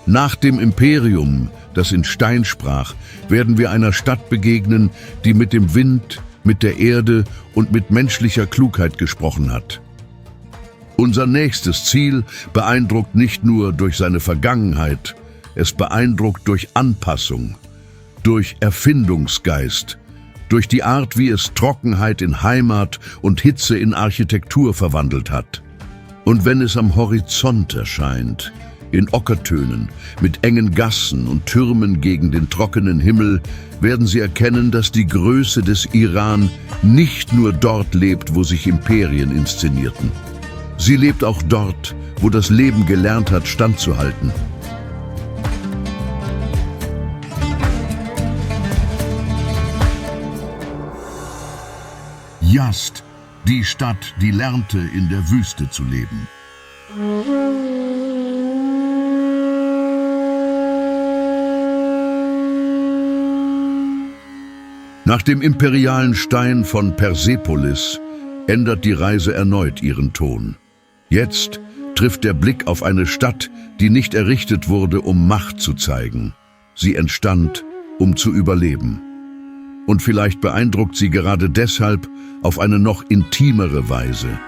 Nach dem Imperium, das in Stein sprach, werden wir einer Stadt begegnen, die mit dem Wind, mit der Erde und mit menschlicher Klugheit gesprochen hat. Unser nächstes Ziel beeindruckt nicht nur durch seine Vergangenheit, es beeindruckt durch Anpassung, durch Erfindungsgeist, durch die Art, wie es Trockenheit in Heimat und Hitze in Architektur verwandelt hat. Und wenn es am Horizont erscheint, In Ockertönen, mit engen Gassen und Türmen gegen den trockenen Himmel werden Sie erkennen, dass die Größe des Iran nicht nur dort lebt, wo sich Imperien inszenierten. Sie lebt auch dort, wo das Leben gelernt hat, standzuhalten. Yazd, die Stadt, die lernte, in der Wüste zu leben. Nach dem imperialen Stein von Persepolis ändert die Reise erneut ihren Ton. Jetzt trifft der Blick auf eine Stadt, die nicht errichtet wurde, um Macht zu zeigen. Sie entstand, um zu überleben. Und vielleicht beeindruckt sie gerade deshalb auf eine noch intimere Weise.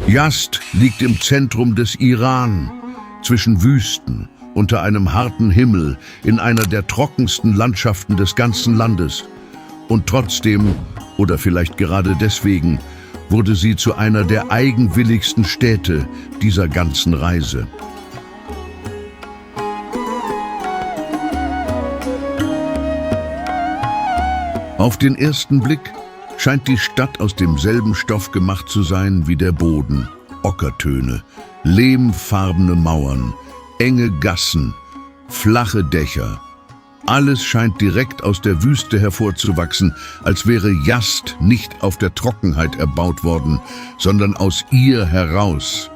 Yazd liegt im Zentrum des Iran, zwischen Wüsten, unter einem harten Himmel, in einer der trockensten Landschaften des ganzen Landes. Und trotzdem, oder vielleicht gerade deswegen, wurde sie zu einer der eigenwilligsten Städte dieser ganzen Reise. Auf den ersten Blick scheint die Stadt aus demselben Stoff gemacht zu sein wie der Boden. Ockertöne, lehmfarbene Mauern, enge Gassen, flache Dächer. Alles scheint direkt aus der Wüste hervorzuwachsen, als wäre Yazd nicht auf der Trockenheit erbaut worden, sondern aus ihr heraus.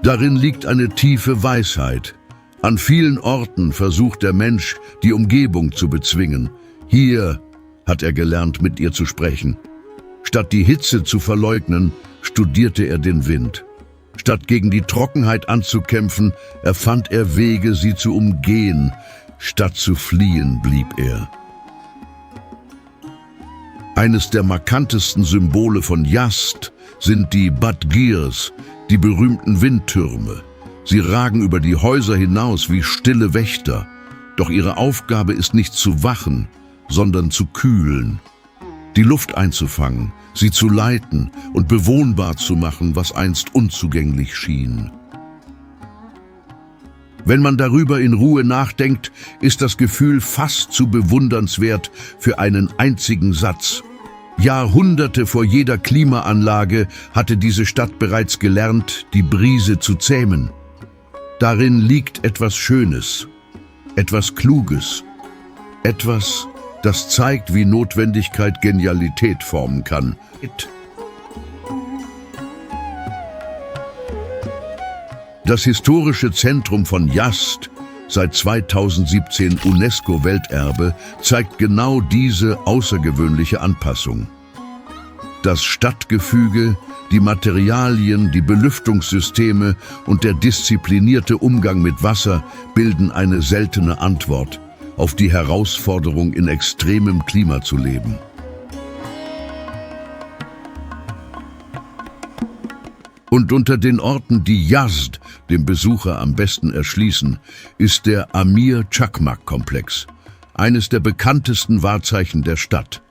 Darin liegt eine tiefe Weisheit. An vielen Orten versucht der Mensch, die Umgebung zu bezwingen. Hier hat er gelernt, mit ihr zu sprechen. Statt die Hitze zu verleugnen, studierte er den Wind. Statt gegen die Trockenheit anzukämpfen, erfand er Wege, sie zu umgehen. Statt zu fliehen, blieb er. Eines der markantesten Symbole von Yazd sind die Badgirs, die berühmten Windtürme. Sie ragen über die Häuser hinaus wie stille Wächter. Doch ihre Aufgabe ist nicht zu wachen, sondern zu kühlen. Die Luft einzufangen, sie zu leiten und bewohnbar zu machen, was einst unzugänglich schien. Wenn man darüber in Ruhe nachdenkt, ist das Gefühl fast zu bewundernswert für einen einzigen Satz. Jahrhunderte vor jeder Klimaanlage hatte diese Stadt bereits gelernt, die Brise zu zähmen. Darin liegt etwas Schönes, etwas Kluges, etwas, das zeigt, wie Notwendigkeit Genialität formen kann. Das historische Zentrum von Yazd, seit 2017 UNESCO-Welterbe, zeigt genau diese außergewöhnliche Anpassung. Das Stadtgefüge, die Materialien, die Belüftungssysteme und der disziplinierte Umgang mit Wasser bilden eine seltene Antwort auf die Herausforderung, in extremem Klima zu leben. Und unter den Orten, die Yazd dem Besucher am besten erschließen, ist der Amir Chakmak-Komplex, eines der bekanntesten Wahrzeichen der Stadt.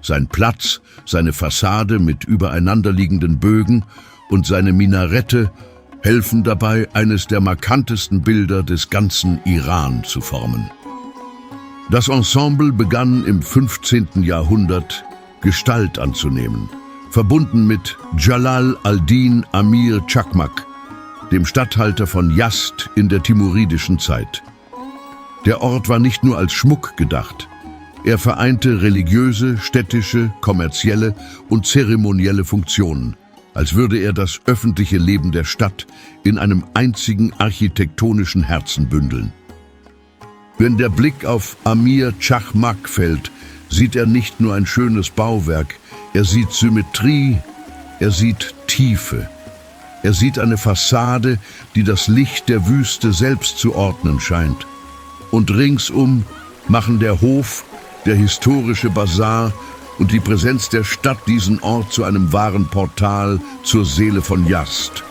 Sein Platz, seine Fassade mit übereinanderliegenden Bögen und seine Minarette helfen dabei, eines der markantesten Bilder des ganzen Iran zu formen. Das Ensemble begann im 15. Jahrhundert Gestalt anzunehmen, verbunden mit Jalal al-Din Amir Chakmak, dem Statthalter von Yazd in der timuridischen Zeit. Der Ort war nicht nur als Schmuck gedacht. Er vereinte religiöse, städtische, kommerzielle und zeremonielle Funktionen, als würde er das öffentliche Leben der Stadt in einem einzigen architektonischen Herzen bündeln. Wenn der Blick auf Amir Chakmak fällt, sieht er nicht nur ein schönes Bauwerk, er sieht Symmetrie, er sieht Tiefe. Er sieht eine Fassade, die das Licht der Wüste selbst zu ordnen scheint. Und ringsum machen der Hof, der historische Basar und die Präsenz der Stadt diesen Ort zu einem wahren Portal zur Seele von Yazd.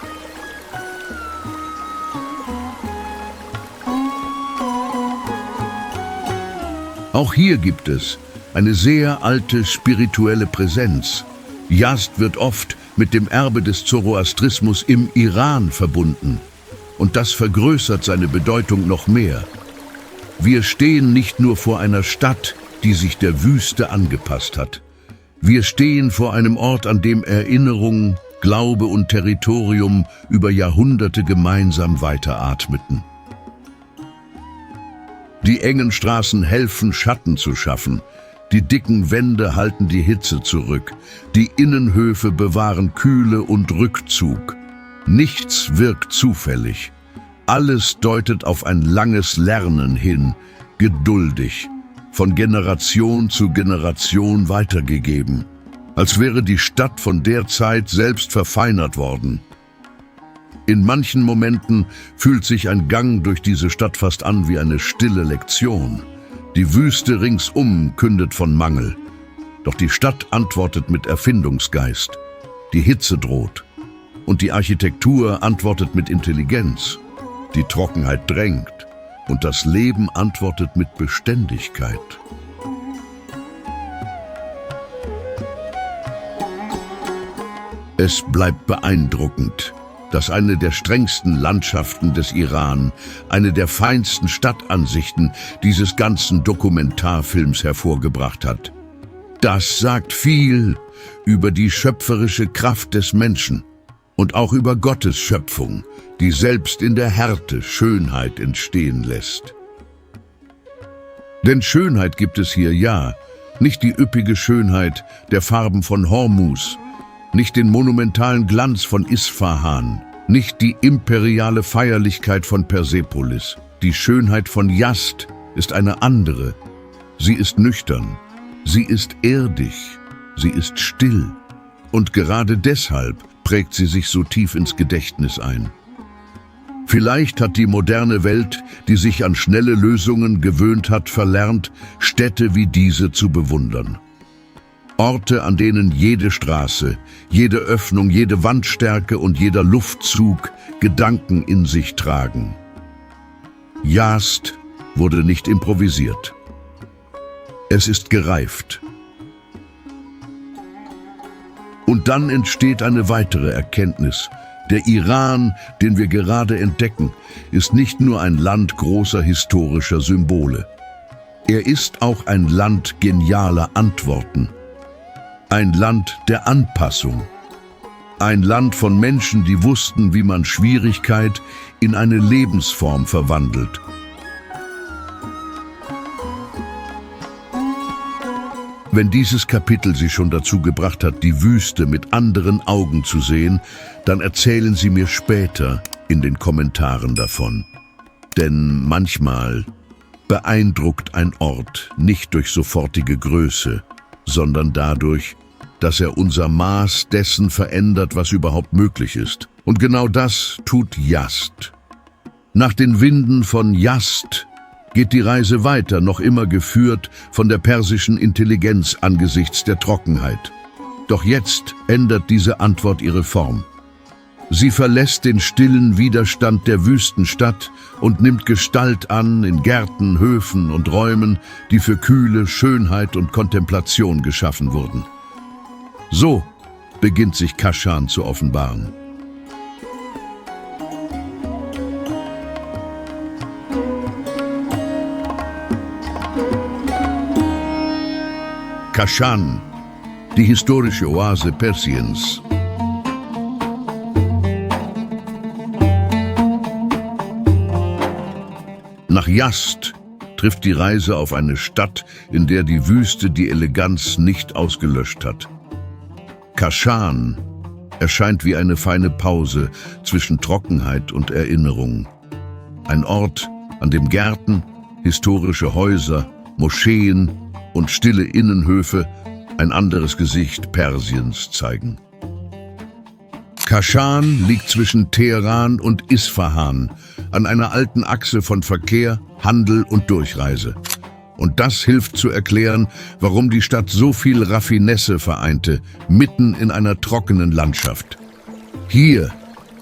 Auch hier gibt es eine sehr alte spirituelle Präsenz, Yazd wird oft mit dem Erbe des Zoroastrismus im Iran verbunden. Und das vergrößert seine Bedeutung noch mehr. Wir stehen nicht nur vor einer Stadt, die sich der Wüste angepasst hat. Wir stehen vor einem Ort, an dem Erinnerung, Glaube und Territorium über Jahrhunderte gemeinsam weiteratmeten. Die engen Straßen helfen, Schatten zu schaffen. Die dicken Wände halten die Hitze zurück. Die Innenhöfe bewahren Kühle und Rückzug. Nichts wirkt zufällig. Alles deutet auf ein langes Lernen hin, geduldig, von Generation zu Generation weitergegeben, als wäre die Stadt von der Zeit selbst verfeinert worden. In manchen Momenten fühlt sich ein Gang durch diese Stadt fast an wie eine stille Lektion. Die Wüste ringsum kündet von Mangel. Doch die Stadt antwortet mit Erfindungsgeist. Die Hitze droht. Und die Architektur antwortet mit Intelligenz. Die Trockenheit drängt. Und das Leben antwortet mit Beständigkeit. Es bleibt beeindruckend, dass eine der strengsten Landschaften des Iran, eine der feinsten Stadtansichten dieses ganzen Dokumentarfilms hervorgebracht hat. Das sagt viel über die schöpferische Kraft des Menschen und auch über Gottes Schöpfung, die selbst in der Härte Schönheit entstehen lässt. Denn Schönheit gibt es hier, ja, nicht die üppige Schönheit der Farben von Hormuz, nicht den monumentalen Glanz von Isfahan, nicht die imperiale Feierlichkeit von Persepolis. Die Schönheit von Yazd ist eine andere. Sie ist nüchtern, sie ist erdig, sie ist still. Und gerade deshalb prägt sie sich so tief ins Gedächtnis ein. Vielleicht hat die moderne Welt, die sich an schnelle Lösungen gewöhnt hat, verlernt, Städte wie diese zu bewundern. Orte, an denen jede Straße, jede Öffnung, jede Wandstärke und jeder Luftzug Gedanken in sich tragen. Yazd wurde nicht improvisiert. Es ist gereift. Und dann entsteht eine weitere Erkenntnis. Der Iran, den wir gerade entdecken, ist nicht nur ein Land großer historischer Symbole. Er ist auch ein Land genialer Antworten. Ein Land der Anpassung. Ein Land von Menschen, die wussten, wie man Schwierigkeit in eine Lebensform verwandelt. Wenn dieses Kapitel Sie schon dazu gebracht hat, die Wüste mit anderen Augen zu sehen, dann erzählen Sie mir später in den Kommentaren davon. Denn manchmal beeindruckt ein Ort nicht durch sofortige Größe, sondern dadurch, dass er unser Maß dessen verändert, was überhaupt möglich ist. Und genau das tut Yazd. Nach den Winden von Yazd geht die Reise weiter, noch immer geführt von der persischen Intelligenz angesichts der Trockenheit. Doch jetzt ändert diese Antwort ihre Form. Sie verlässt den stillen Widerstand der Wüstenstadt und nimmt Gestalt an in Gärten, Höfen und Räumen, die für Kühle, Schönheit und Kontemplation geschaffen wurden. So beginnt sich Kashan zu offenbaren. Kashan, die historische Oase Persiens. Nach Yazd trifft die Reise auf eine Stadt, in der die Wüste die Eleganz nicht ausgelöscht hat. Kashan erscheint wie eine feine Pause zwischen Trockenheit und Erinnerung. Ein Ort, an dem Gärten, historische Häuser, Moscheen und stille Innenhöfe ein anderes Gesicht Persiens zeigen. Kashan liegt zwischen Teheran und Isfahan, an einer alten Achse von Verkehr, Handel und Durchreise. Und das hilft zu erklären, warum die Stadt so viel Raffinesse vereinte, mitten in einer trockenen Landschaft. Hier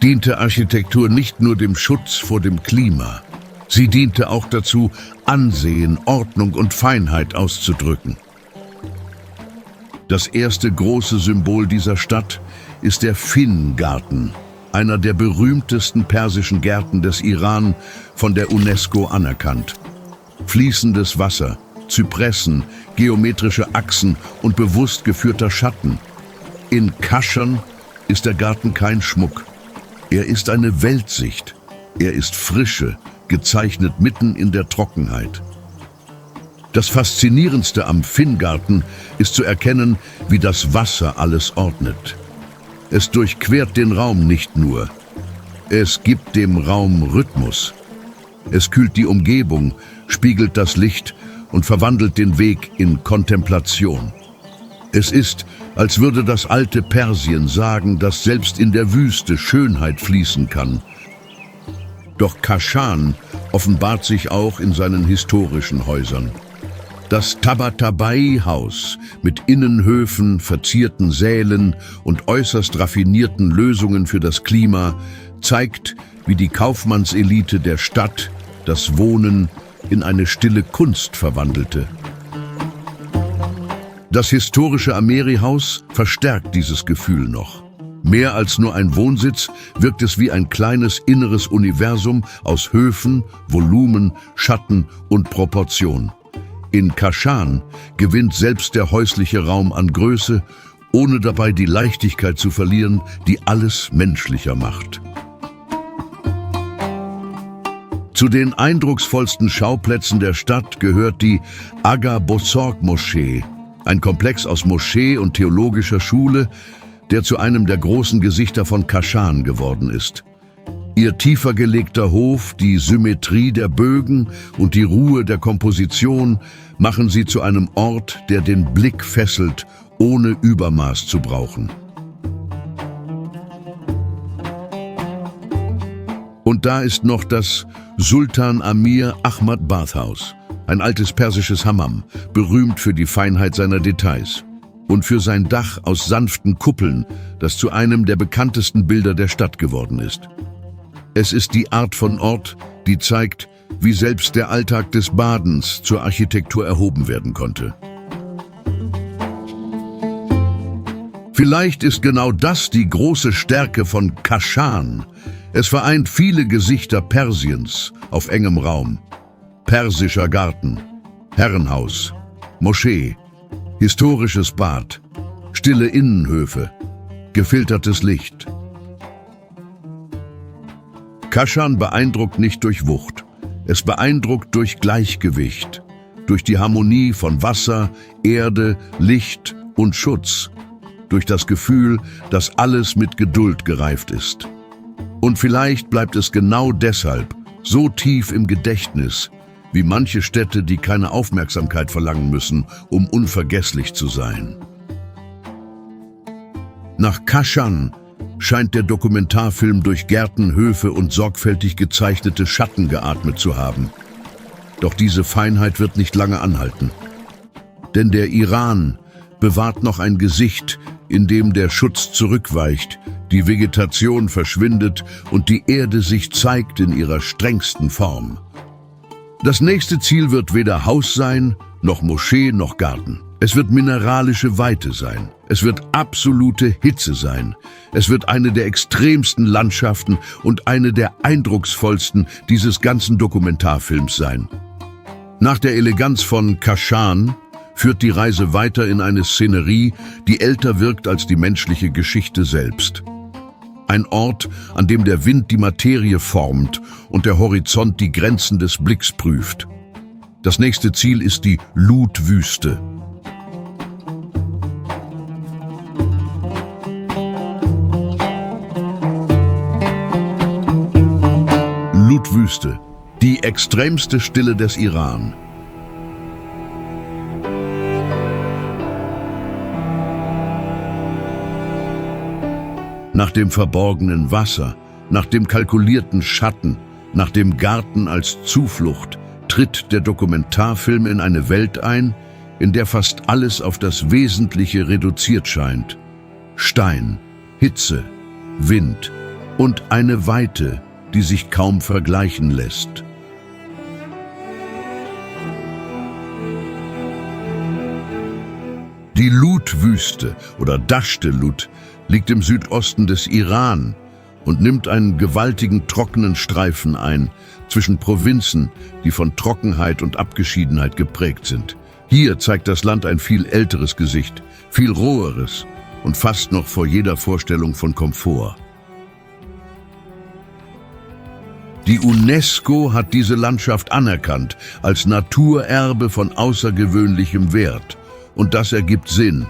diente Architektur nicht nur dem Schutz vor dem Klima. Sie diente auch dazu, Ansehen, Ordnung und Feinheit auszudrücken. Das erste große Symbol dieser Stadt ist der Finn-Garten, einer der berühmtesten persischen Gärten des Iran, von der UNESCO anerkannt. Fließendes Wasser, Zypressen, geometrische Achsen und bewusst geführter Schatten. In Kaschan ist der Garten kein Schmuck. Er ist eine Weltsicht. Er ist Frische, gezeichnet mitten in der Trockenheit. Das Faszinierendste am Finn-Garten ist zu erkennen, wie das Wasser alles ordnet. Es durchquert den Raum nicht nur. Es gibt dem Raum Rhythmus. Es kühlt die Umgebung, spiegelt das Licht und verwandelt den Weg in Kontemplation. Es ist, als würde das alte Persien sagen, dass selbst in der Wüste Schönheit fließen kann. Doch Kaschan offenbart sich auch in seinen historischen Häusern. Das Tabatabai-Haus mit Innenhöfen, verzierten Sälen und äußerst raffinierten Lösungen für das Klima zeigt, wie die Kaufmannselite der Stadt das Wohnen in eine stille Kunst verwandelte. Das historische Ameri-Haus verstärkt dieses Gefühl noch. Mehr als nur ein Wohnsitz wirkt es wie ein kleines inneres Universum aus Höfen, Volumen, Schatten und Proportion. In Kaschan gewinnt selbst der häusliche Raum an Größe, ohne dabei die Leichtigkeit zu verlieren, die alles menschlicher macht. Zu den eindrucksvollsten Schauplätzen der Stadt gehört die Aga Bozorg-Moschee, ein Komplex aus Moschee und theologischer Schule, der zu einem der großen Gesichter von Kaschan geworden ist. Ihr tiefer gelegter Hof, die Symmetrie der Bögen und die Ruhe der Komposition machen sie zu einem Ort, der den Blick fesselt, ohne Übermaß zu brauchen. Und da ist noch das Sultan Amir Ahmad Bathhaus, ein altes persisches Hammam, berühmt für die Feinheit seiner Details und für sein Dach aus sanften Kuppeln, das zu einem der bekanntesten Bilder der Stadt geworden ist. Es ist die Art von Ort, die zeigt, wie selbst der Alltag des Badens zur Architektur erhoben werden konnte. Vielleicht ist genau das die große Stärke von Kaschan. Es vereint viele Gesichter Persiens auf engem Raum. Persischer Garten, Herrenhaus, Moschee, historisches Bad, stille Innenhöfe, gefiltertes Licht. Kaschan beeindruckt nicht durch Wucht, es beeindruckt durch Gleichgewicht, durch die Harmonie von Wasser, Erde, Licht und Schutz, durch das Gefühl, dass alles mit Geduld gereift ist. Und vielleicht bleibt es genau deshalb so tief im Gedächtnis, wie manche Städte, die keine Aufmerksamkeit verlangen müssen, um unvergesslich zu sein. Nach Kaschan scheint der Dokumentarfilm durch Gärten, Höfe und sorgfältig gezeichnete Schatten geatmet zu haben. Doch diese Feinheit wird nicht lange anhalten. Denn der Iran bewahrt noch ein Gesicht, in dem der Schutz zurückweicht, die Vegetation verschwindet und die Erde sich zeigt in ihrer strengsten Form. Das nächste Ziel wird weder Haus sein, noch Moschee, noch Garten. Es wird mineralische Weite sein. Es wird absolute Hitze sein. Es wird eine der extremsten Landschaften und eine der eindrucksvollsten dieses ganzen Dokumentarfilms sein. Nach der Eleganz von Kaschan führt die Reise weiter in eine Szenerie, die älter wirkt als die menschliche Geschichte selbst. Ein Ort, an dem der Wind die Materie formt und der Horizont die Grenzen des Blicks prüft. Das nächste Ziel ist die Lut-Wüste. Lut-Wüste, die extremste Stille des Iran. Nach dem verborgenen Wasser, nach dem kalkulierten Schatten, nach dem Garten als Zuflucht, tritt der Dokumentarfilm in eine Welt ein, in der fast alles auf das Wesentliche reduziert scheint. Stein, Hitze, Wind und eine Weite, die sich kaum vergleichen lässt. Die Lut-Wüste oder Dashte-Lut liegt im Südosten des Iran und nimmt einen gewaltigen trockenen Streifen ein zwischen Provinzen, die von Trockenheit und Abgeschiedenheit geprägt sind. Hier zeigt das Land ein viel älteres Gesicht, viel roheres und fast noch vor jeder Vorstellung von Komfort. Die UNESCO hat diese Landschaft anerkannt als Naturerbe von außergewöhnlichem Wert. Und das ergibt Sinn,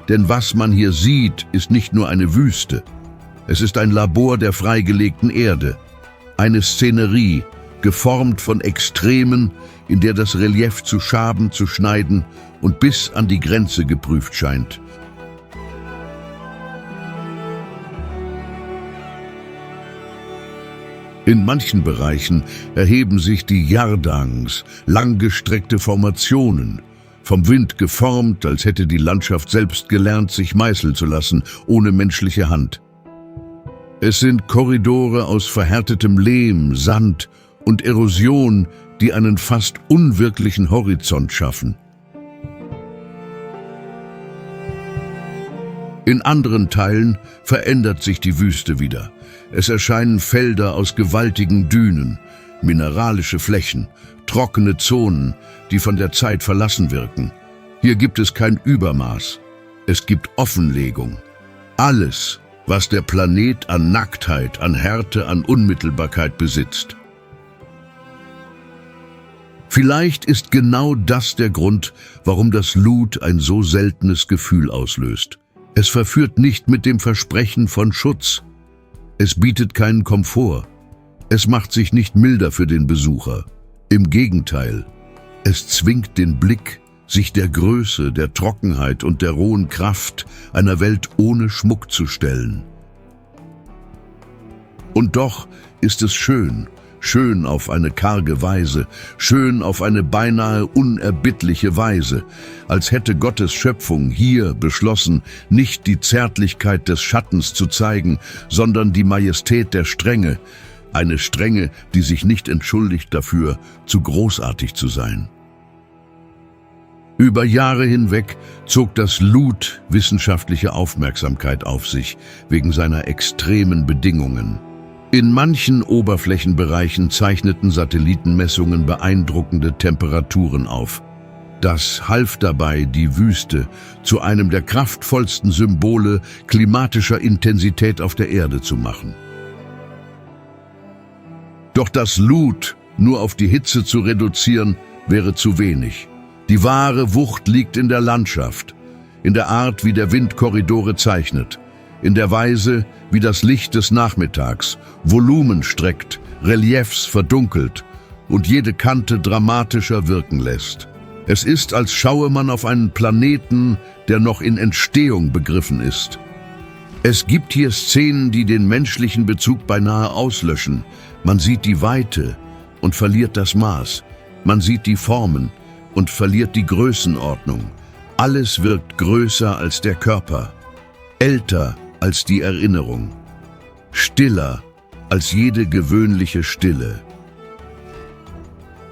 denn was man hier sieht, ist nicht nur eine Wüste. Es ist ein Labor der freigelegten Erde, eine Szenerie, geformt von Extremen, in der das Relief zu schaben, zu schneiden und bis an die Grenze geprüft scheint. In manchen Bereichen erheben sich die Yardangs, langgestreckte Formationen, vom Wind geformt, als hätte die Landschaft selbst gelernt, sich meißeln zu lassen, ohne menschliche Hand. Es sind Korridore aus verhärtetem Lehm, Sand und Erosion, die einen fast unwirklichen Horizont schaffen. In anderen Teilen verändert sich die Wüste wieder. Es erscheinen Felder aus gewaltigen Dünen, mineralische Flächen, trockene Zonen, die von der Zeit verlassen wirken. Hier gibt es kein Übermaß. Es gibt Offenlegung. Alles, was der Planet an Nacktheit, an Härte, an Unmittelbarkeit besitzt. Vielleicht ist genau das der Grund, warum das Lut ein so seltenes Gefühl auslöst. Es verführt nicht mit dem Versprechen von Schutz. Es bietet keinen Komfort. Es macht sich nicht milder für den Besucher. Im Gegenteil, es zwingt den Blick, sich der Größe, der Trockenheit und der rohen Kraft einer Welt ohne Schmuck zu stellen. Und doch ist es schön, schön auf eine karge Weise, schön auf eine beinahe unerbittliche Weise, als hätte Gottes Schöpfung hier beschlossen, nicht die Zärtlichkeit des Schattens zu zeigen, sondern die Majestät der Strenge, eine Strenge, die sich nicht entschuldigt dafür, zu großartig zu sein. Über Jahre hinweg zog das Lut wissenschaftliche Aufmerksamkeit auf sich, wegen seiner extremen Bedingungen. In manchen Oberflächenbereichen zeichneten Satellitenmessungen beeindruckende Temperaturen auf. Das half dabei, die Wüste zu einem der kraftvollsten Symbole klimatischer Intensität auf der Erde zu machen. Doch das Lut nur auf die Hitze zu reduzieren, wäre zu wenig. Die wahre Wucht liegt in der Landschaft, in der Art, wie der Wind Korridore zeichnet, in der Weise, wie das Licht des Nachmittags Volumen streckt, Reliefs verdunkelt und jede Kante dramatischer wirken lässt. Es ist, als schaue man auf einen Planeten, der noch in Entstehung begriffen ist. Es gibt hier Szenen, die den menschlichen Bezug beinahe auslöschen. Man sieht die Weite und verliert das Maß. Man sieht die Formen und verliert die Größenordnung. Alles wirkt größer als der Körper, älter als die Erinnerung, stiller als jede gewöhnliche Stille.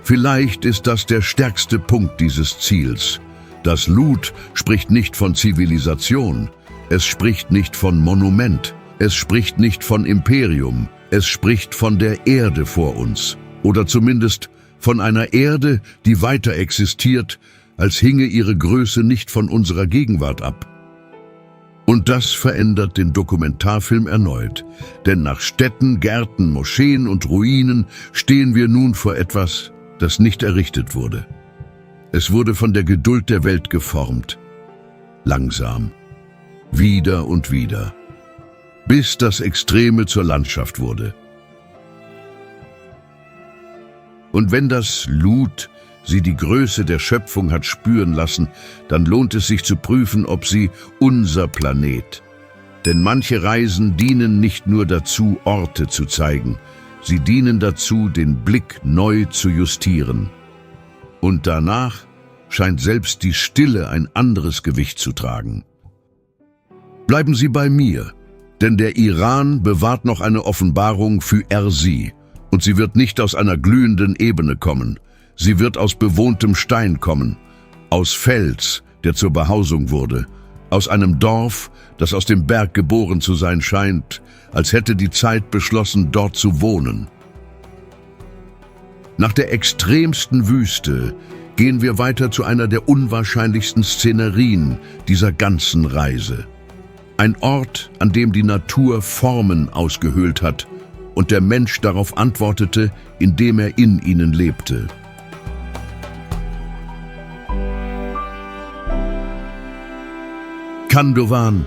Vielleicht ist das der stärkste Punkt dieses Ziels. Das Lut spricht nicht von Zivilisation, es spricht nicht von Monument, es spricht nicht von Imperium, es spricht von der Erde vor uns, oder zumindest von einer Erde, die weiter existiert, als hinge ihre Größe nicht von unserer Gegenwart ab. Und das verändert den Dokumentarfilm erneut, denn nach Städten, Gärten, Moscheen und Ruinen stehen wir nun vor etwas, das nicht errichtet wurde. Es wurde von der Geduld der Welt geformt, langsam, wieder und wieder, bis das Extreme zur Landschaft wurde. Und wenn das Lut sie die Größe der Schöpfung hat spüren lassen, dann lohnt es sich zu prüfen, ob sie unser Planet. Denn manche Reisen dienen nicht nur dazu, Orte zu zeigen, sie dienen dazu, den Blick neu zu justieren. Und danach scheint selbst die Stille ein anderes Gewicht zu tragen. Bleiben Sie bei mir, denn der Iran bewahrt noch eine Offenbarung für Erzi. Und sie wird nicht aus einer glühenden Ebene kommen. Sie wird aus bewohntem Stein kommen, aus Fels, der zur Behausung wurde, aus einem Dorf, das aus dem Berg geboren zu sein scheint, als hätte die Zeit beschlossen, dort zu wohnen. Nach der extremsten Wüste gehen wir weiter zu einer der unwahrscheinlichsten Szenerien dieser ganzen Reise. Ein Ort, an dem die Natur Formen ausgehöhlt hat und der Mensch darauf antwortete, indem er in ihnen lebte. Kandowan,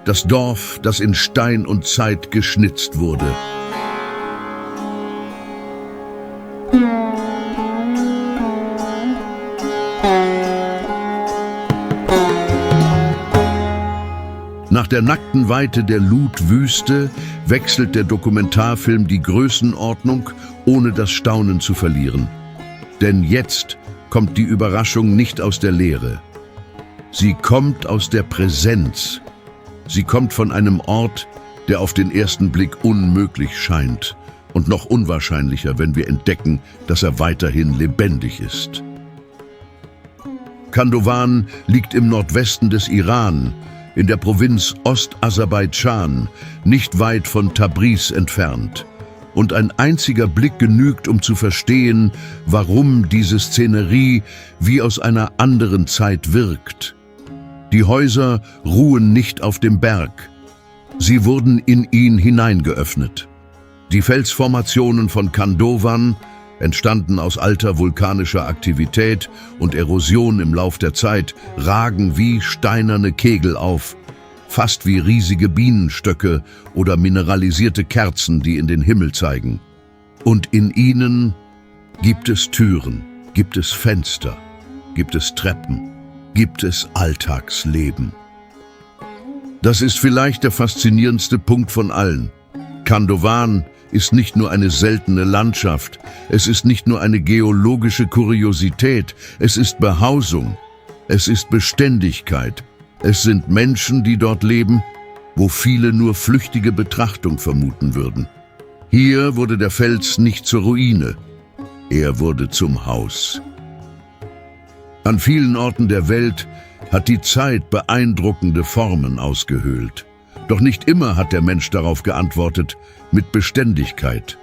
das Dorf, das in Stein und Zeit geschnitzt wurde. Nach der nackten Weite der Lut-Wüste wechselt der Dokumentarfilm die Größenordnung, ohne das Staunen zu verlieren. Denn jetzt kommt die Überraschung nicht aus der Leere. Sie kommt aus der Präsenz. Sie kommt von einem Ort, der auf den ersten Blick unmöglich scheint und noch unwahrscheinlicher, wenn wir entdecken, dass er weiterhin lebendig ist. Kandowan liegt im Nordwesten des Iran, in der Provinz Ostaserbaidschan, nicht weit von Tabriz entfernt. Und ein einziger Blick genügt, um zu verstehen, warum diese Szenerie wie aus einer anderen Zeit wirkt. Die Häuser ruhen nicht auf dem Berg. Sie wurden in ihn hineingeöffnet. Die Felsformationen von Kandowan, entstanden aus alter vulkanischer Aktivität und Erosion im Lauf der Zeit, ragen wie steinerne Kegel auf, fast wie riesige Bienenstöcke oder mineralisierte Kerzen, die in den Himmel zeigen. Und in ihnen gibt es Türen, gibt es Fenster, gibt es Treppen, gibt es Alltagsleben. Das ist vielleicht der faszinierendste Punkt von allen. Kandowan ist nicht nur eine seltene Landschaft, es ist nicht nur eine geologische Kuriosität, es ist Behausung, es ist Beständigkeit, es sind Menschen, die dort leben, wo viele nur flüchtige Betrachtung vermuten würden. Hier wurde der Fels nicht zur Ruine, er wurde zum Haus. An vielen Orten der Welt hat die Zeit beeindruckende Formen ausgehöhlt. Doch nicht immer hat der Mensch darauf geantwortet, mit Beständigkeit.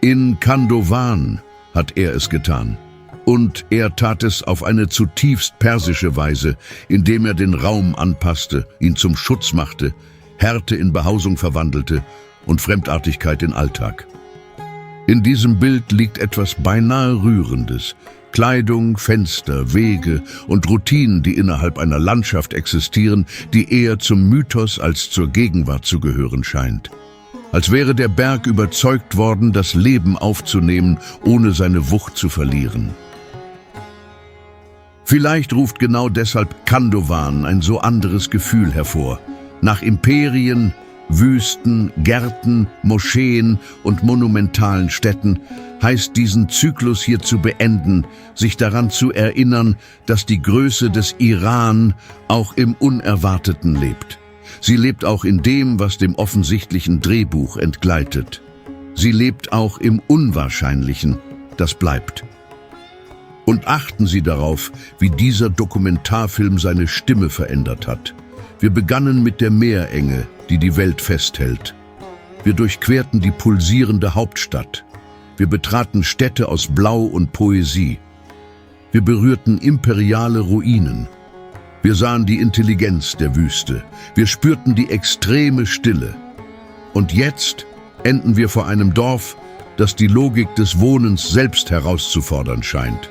In Kandowan hat er es getan. Und er tat es auf eine zutiefst persische Weise, indem er den Raum anpasste, ihn zum Schutz machte, Härte in Behausung verwandelte und Fremdartigkeit in Alltag. In diesem Bild liegt etwas beinahe Rührendes. Kleidung, Fenster, Wege und Routinen, die innerhalb einer Landschaft existieren, die eher zum Mythos als zur Gegenwart zu gehören scheint. Als wäre der Berg überzeugt worden, das Leben aufzunehmen, ohne seine Wucht zu verlieren. Vielleicht ruft genau deshalb Kandowan ein so anderes Gefühl hervor. Nach Imperien, Wüsten, Gärten, Moscheen und monumentalen Städten heißt diesen Zyklus hier zu beenden, sich daran zu erinnern, dass die Größe des Iran auch im Unerwarteten lebt. Sie lebt auch in dem, was dem offensichtlichen Drehbuch entgleitet. Sie lebt auch im Unwahrscheinlichen, das bleibt. Und achten Sie darauf, wie dieser Dokumentarfilm seine Stimme verändert hat. Wir begannen mit der Meerenge, die die Welt festhält. Wir durchquerten die pulsierende Hauptstadt. Wir betraten Städte aus Blau und Poesie. Wir berührten imperiale Ruinen. Wir sahen die Intelligenz der Wüste. Wir spürten die extreme Stille. Und jetzt enden wir vor einem Dorf, das die Logik des Wohnens selbst herauszufordern scheint.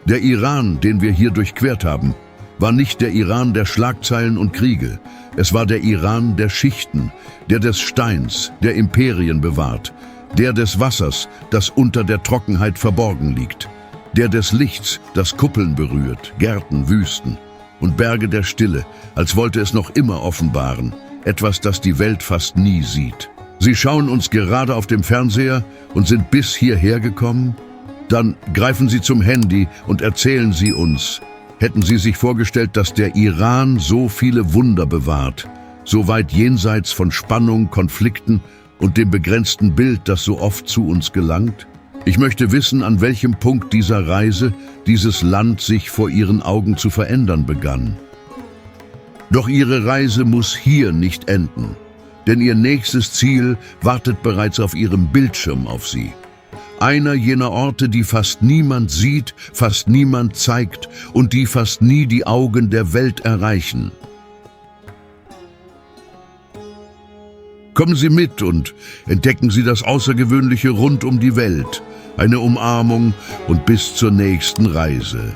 Der Iran, den wir hier durchquert haben, war nicht der Iran der Schlagzeilen und Kriege. Es war der Iran der Schichten, der des Steins, der Imperien bewahrt, der des Wassers, das unter der Trockenheit verborgen liegt, der des Lichts, das Kuppeln berührt, Gärten, Wüsten und Berge der Stille, als wollte es noch immer offenbaren, etwas, das die Welt fast nie sieht. Sie schauen uns gerade auf dem Fernseher und sind bis hierher gekommen? Dann greifen Sie zum Handy und erzählen Sie uns. Hätten Sie sich vorgestellt, dass der Iran so viele Wunder bewahrt, so weit jenseits von Spannung, Konflikten und dem begrenzten Bild, das so oft zu uns gelangt? Ich möchte wissen, an welchem Punkt dieser Reise dieses Land sich vor Ihren Augen zu verändern begann. Doch Ihre Reise muss hier nicht enden, denn Ihr nächstes Ziel wartet bereits auf Ihrem Bildschirm auf Sie. Einer jener Orte, die fast niemand sieht, fast niemand zeigt und die fast nie die Augen der Welt erreichen. Kommen Sie mit und entdecken Sie das Außergewöhnliche rund um die Welt. Eine Umarmung und bis zur nächsten Reise.